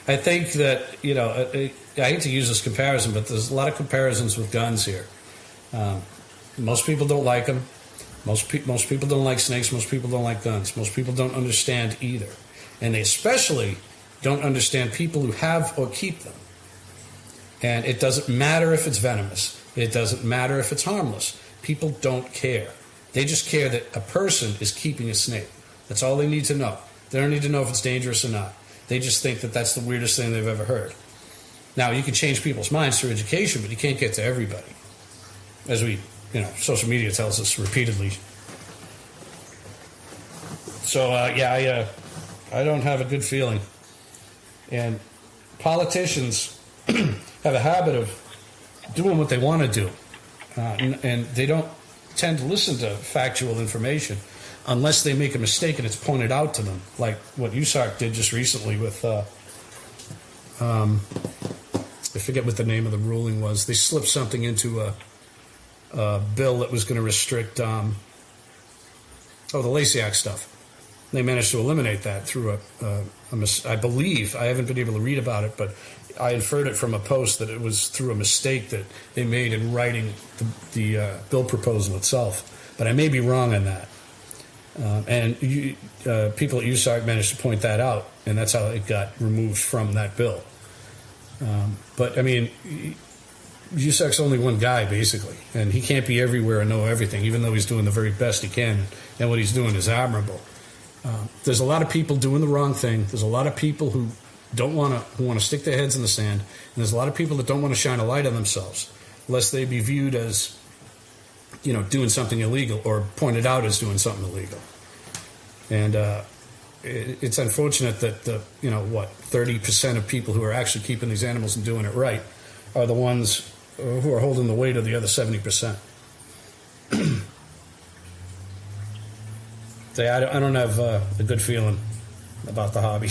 I think that, I hate to use this comparison, but there's a lot of comparisons with guns here. Most people don't like them. Most people don't like snakes. Most people don't like guns. Most people don't understand either. And they especially don't understand people who have or keep them. And it doesn't matter if it's venomous. It doesn't matter if it's harmless. People don't care. They just care that a person is keeping a snake. That's all they need to know. They don't need to know if it's dangerous or not. They just think that that's the weirdest thing they've ever heard. Now, you can change people's minds through education, but you can't get to everybody. As social media tells us repeatedly. So, I don't have a good feeling. And politicians have a habit of doing what they want to do. And they don't tend to listen to factual information unless they make a mistake and it's pointed out to them, like what USARC did just recently with, I forget what the name of the ruling was. They slipped something into a bill that was going to restrict, the Lasiak stuff. They managed to eliminate that through I believe, I haven't been able to read about it, but I inferred it from a post that it was through a mistake that they made in writing the bill proposal itself. But I may be wrong on that. And people at USARC managed to point that out, and that's how it got removed from that bill. But, I mean, USAC's only one guy, basically, and he can't be everywhere and know everything, even though he's doing the very best he can, and what he's doing is admirable. There's a lot of people doing the wrong thing. There's a lot of people who want to stick their heads in the sand, and there's a lot of people that don't want to shine a light on themselves, lest they be viewed as, doing something illegal or pointed out as doing something illegal. And it's unfortunate that 30% of people who are actually keeping these animals and doing it right are the ones who are holding the weight of the other 70%. I don't have a good feeling about the hobby.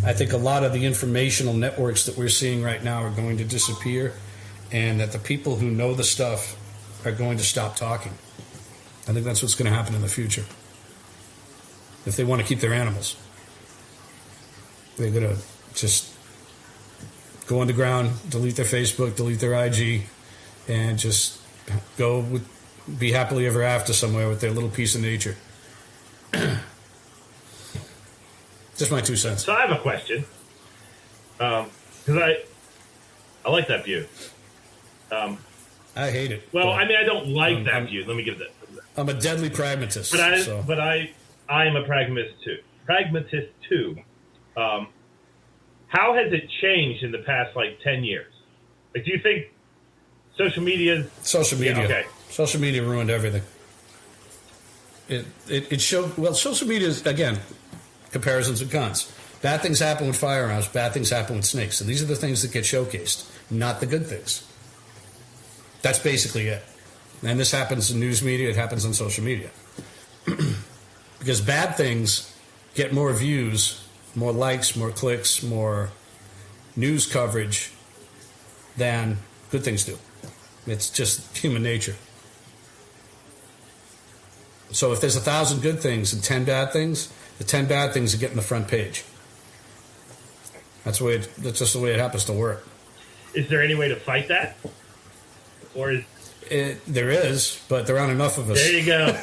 I think a lot of the informational networks that we're seeing right now are going to disappear, and that the people who know the stuff are going to stop talking. I think that's what's going to happen in the future if they want to keep their animals. They're going to just go underground, delete their Facebook, delete their IG, and just be happily ever after somewhere with their little piece of nature. Just my 2 cents. So I have a question. Because I like that view. I hate it. Well, I mean, I don't like that view. Let me give that. I'm a deadly pragmatist. But I am a pragmatist too. How has it changed in the past 10 years? Do you think social media? Social media. Yeah, okay. Social media ruined everything. It showed. Well, social media is, again, comparisons and cons. Bad things happen with firearms. Bad things happen with snakes. And these are the things that get showcased, not the good things. That's basically it. And this happens in news media. It happens on social media. Because bad things get more views, more likes, more clicks, more news coverage than good things do. It's just human nature. So if there's 1,000 good things and 10 bad things, the 10 bad things are getting the front page. That's just the way it happens to work. Is there any way to fight that? Or there is, but there aren't enough of us. There you go.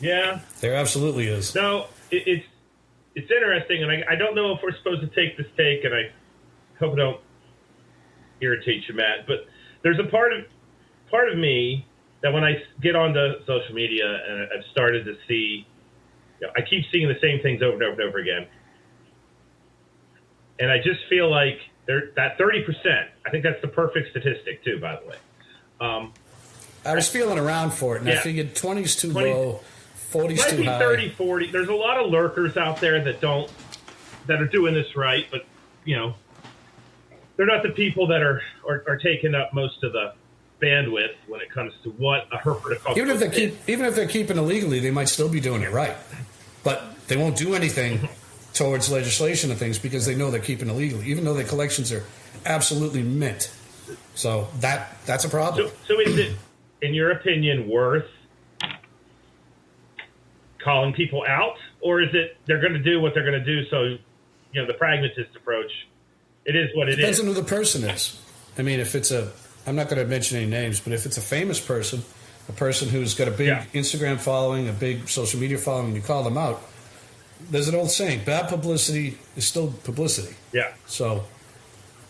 Yeah. There absolutely is. No, it's interesting, and I don't know if we're supposed to take this take, and I hope I don't irritate you, Matt, but there's a part of me that when I get onto social media and I've started to see, I keep seeing the same things over and over and over again. And I just feel like that 30%, I think that's the perfect statistic too, by the way. I was feeling around for it, and I figured 20's too low, 40's too high. 30, 40. There's a lot of lurkers out there that are doing this right, but, they're not the people that are taking up most of the bandwidth when it comes to what a herpetoculture even if they're keeping illegally, they might still be doing it right, but they won't do anything towards legislation and things because they know they're keeping illegally, even though their collections are absolutely mint. So that's a problem. So is it, in your opinion, worth calling people out, or is it they're going to do what they're going to do? So, the pragmatist approach, it is what it Depends is. on who the person is. I mean, if it's I'm not going to mention any names, but if it's a famous person, a person who's got a big Instagram following, a big social media following, you call them out. There's an old saying, bad publicity is still publicity. Yeah. So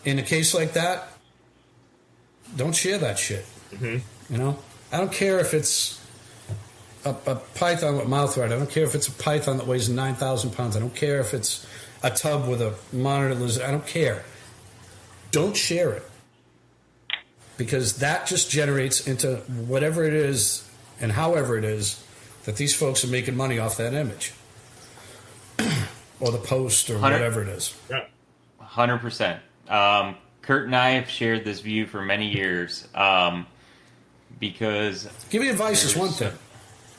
in a case like that, don't share that shit. Mm-hmm. I don't care if it's a python with mouth rat. I don't care if it's a python that weighs 9,000 pounds. I don't care if it's a tub with a monitor lizard. I don't care. Don't share it. Because that just generates into whatever it is and however it is that these folks are making money off that image. Or the post or whatever it is. 100%. Kurt and I have shared this view for many years because... Giving advice is one thing,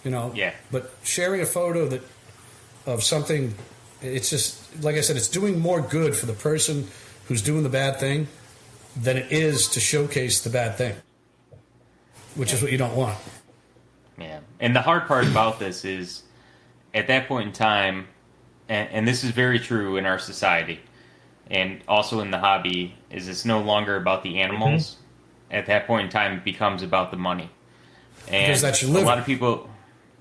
Yeah. But sharing a photo of something, it's just, like I said, it's doing more good for the person who's doing the bad thing than it is to showcase the bad thing, which is what you don't want. Yeah. And the hard part about this is, at that point in time, and this is very true in our society, and also in the hobby, is it's no longer about the animals. Mm-hmm. At that point in time, it becomes about the money. And because that's your living. A lot of people,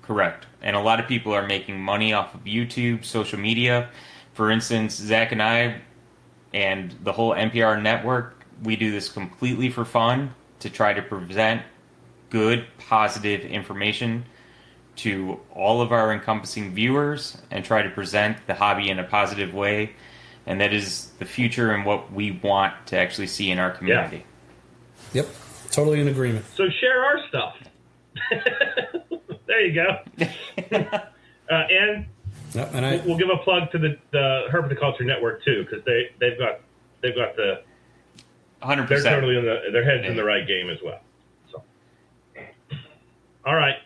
correct, and a lot of people are making money off of YouTube, social media. For instance, Zach and I, and the whole NPR network, we do this completely for fun to try to present good, positive information to all of our encompassing viewers and try to present the hobby in a positive way. And that is the future and what we want to actually see in our community. Yeah. Yep. Totally in agreement. So share our stuff. There you go. And we'll give a plug to the Herpetoculture Network too, because they've got the 100%. They're totally their heads in the right game as well. So, all right.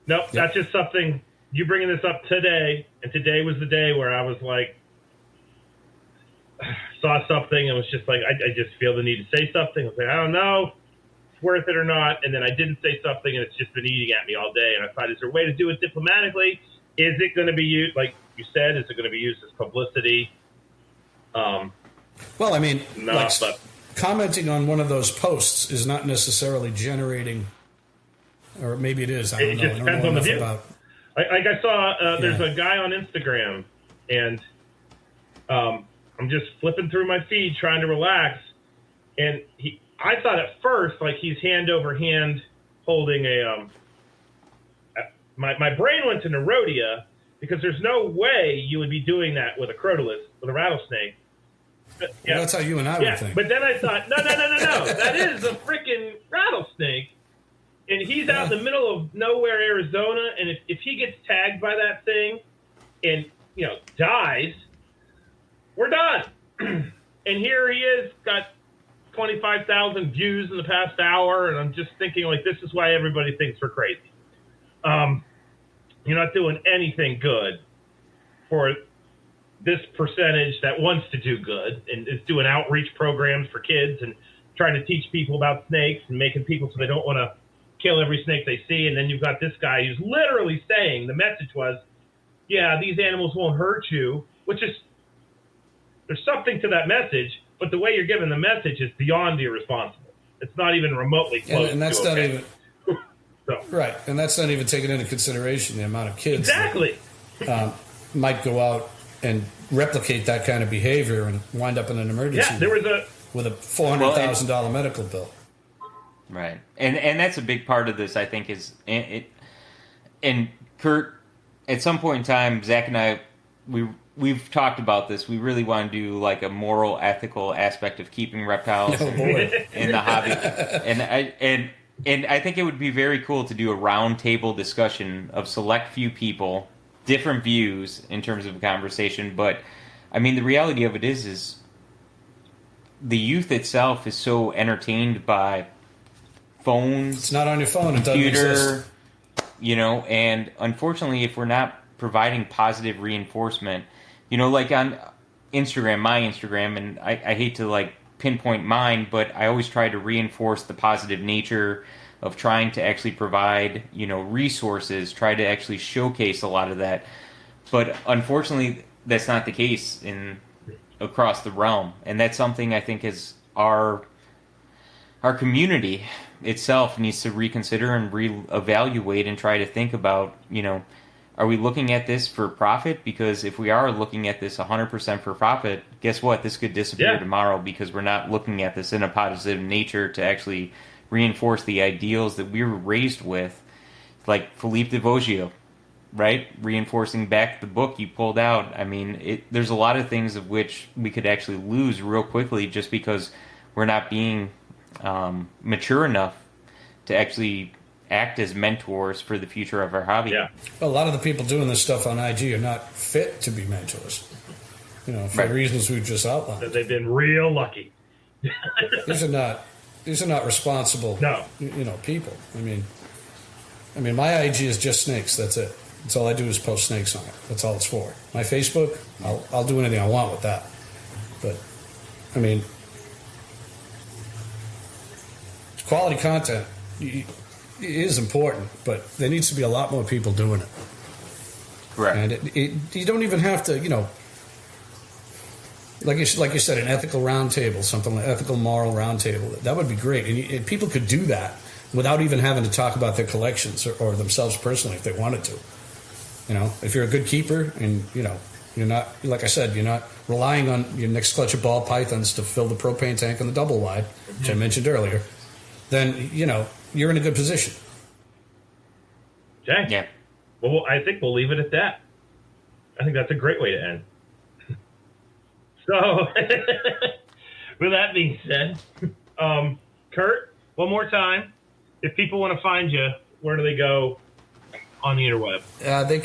Nope, That's just something, you bringing this up today, and today was the day where I was like, saw something and was just like, I just feel the need to say something. I was like, I don't know if it's worth it or not. And then I didn't say something, and it's just been eating at me all day. And I thought, is there a way to do it diplomatically? Is it going to be used? Like, you said? Is it going to be used as publicity? Well, I mean, but commenting on one of those posts is not necessarily generating, or maybe it is. I don't know. Just depends on the view. Like I saw, there's Yeah. a guy on Instagram, and I'm just flipping through my feed trying to relax, and I thought at first like he's hand over hand holding a. My brain went to Nerodia because there's no way you would be doing that with a crotalus, with a rattlesnake. But, Well, that's how you and I would think. But then I thought, no. That is a freaking rattlesnake. And he's out in the middle of nowhere, Arizona. And if he gets tagged by that thing and, dies, we're done. And here he is, got 25,000 views in the past hour. And I'm just thinking, like, this is why everybody thinks we're crazy. You're not doing anything good for this percentage that wants to do good and is doing outreach programs for kids and trying to teach people about snakes and making people so they don't want to kill every snake they see. And then you've got this guy who's literally saying the message was, yeah, these animals won't hurt you, which is, there's something to that message, but the way you're giving the message is beyond irresponsible. It's not even remotely close. And that's not even so. Right, and that's not even taking into consideration the amount of kids Exactly. that might go out and replicate that kind of behavior and wind up in an emergency Yeah, there was with a $400,000 medical bill. Right, and that's a big part of this, I think, is it. And Kurt, at some point in time, Zach and I, we've talked about this. We really want to do like a moral, ethical aspect of keeping reptiles in the hobby, and I think it would be very cool to do a round table discussion of select few people, different views in terms of a conversation. But I mean, the reality of it is the youth itself is so entertained by phones. It's not on your phone. It doesn't exist. And unfortunately, if we're not providing positive reinforcement, like on Instagram, my Instagram, and I hate to like pinpoint mine, but I always try to reinforce the positive nature of trying to actually provide, resources, try to actually showcase a lot of that. But unfortunately, that's not the case across the realm. And that's something I think is our community itself needs to reconsider and reevaluate and try to think about, are we looking at this for profit? Because if we are looking at this 100% for profit, guess what? This could disappear tomorrow because we're not looking at this in a positive nature to actually reinforce the ideals that we were raised with, like Philippe de Vosgio, right? Reinforcing back the book you pulled out. I mean, there's a lot of things of which we could actually lose real quickly just because we're not being mature enough to actually act as mentors for the future of our hobby. Yeah. Well, a lot of the people doing this stuff on IG are not fit to be mentors, for reasons we've just outlined. They've been real lucky. These are not responsible, people. I mean, my IG is just snakes. That's it. That's all I do is post snakes on it. That's all it's for. My Facebook, I'll do anything I want with that. But, I mean, quality content is important, but there needs to be a lot more people doing it. Correct. And you don't even have to, like you said, an ethical roundtable, something like ethical moral roundtable. That would be great, and people could do that without even having to talk about their collections or themselves personally if they wanted to. If you're a good keeper and you're not, like I said, you're not relying on your next clutch of ball pythons to fill the propane tank on the double wide, which I mentioned earlier, then you're in a good position. Okay. Yeah. Well, I think we'll leave it at that. I think that's a great way to end. So, with that being said, Kurt, one more time, if people want to find you, where do they go on the interweb? They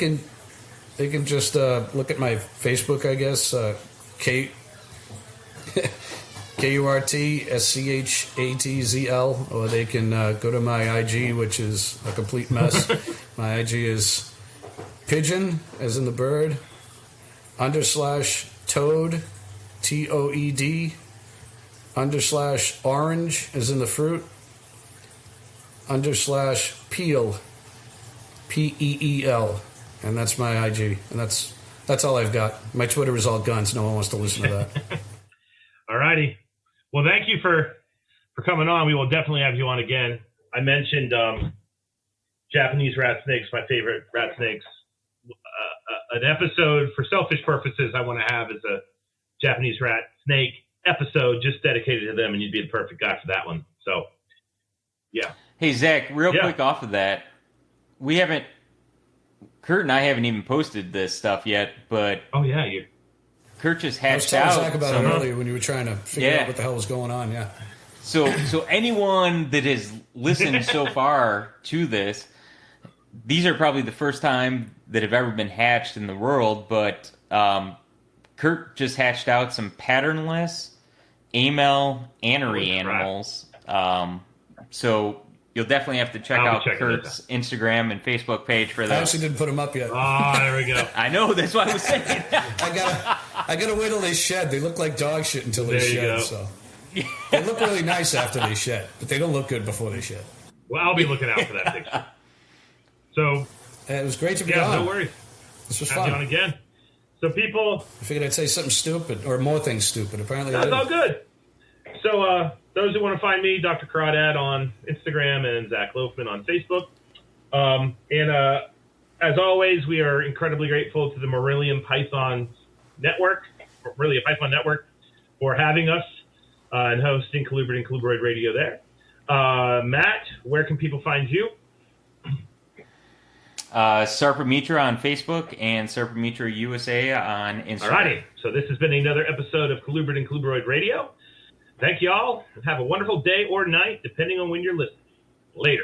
can just look at my Facebook, I guess, KURTSCHATZL, or they can go to my IG, which is a complete mess. My IG is pigeon, as in the bird, _ toad, TOED, _ orange, as in the fruit, _ peel, PEEL, and that's my IG, and that's That's all I've got. My Twitter is all guns. No one wants to listen to that. All righty. Well, thank you for coming on. We will definitely have you on again. I mentioned Japanese rat snakes, my favorite rat snakes. An episode for selfish purposes I want to have is a Japanese rat snake episode just dedicated to them, and you'd be the perfect guy for that one. So, yeah. Hey, Zach, real quick off of that, Kurt and I haven't even posted this stuff yet, but Kurt just hatched out. I was telling Zach about it earlier when you were trying to figure out what the hell was going on, So anyone that has listened so far to this, these are probably the first time that have ever been hatched in the world, but Kurt just hatched out some patternless amel anery animals. So you'll definitely have to check out Kurt's Instagram and Facebook page for that. I actually didn't put them up yet. Oh, there we go. I know, that's why I was saying. I gotta wait till they shed. They look like dog shit until they shed. So they look really nice after they shed, but they don't look good before they shed. Well, I'll be looking out for that picture. So it was great to be on. No worries. This was have fun. You on again. So people, I figured I'd say something stupid or more things stupid. Apparently, that's all good. So those who want to find me, Dr. Crawdad on Instagram and Zach Loafman on Facebook. As always, we are incredibly grateful to the Marillion Python Network, Marillion Python Network, for having us and hosting Colubrid and Colubroid Radio there. Matt, where can people find you? Sarpamitra on Facebook and Sarpamitra USA on Instagram. Alrighty, so this has been another episode of Colubrid and Colubroid Radio. Thank you all, and have a wonderful day or night, depending on when you're listening. Later.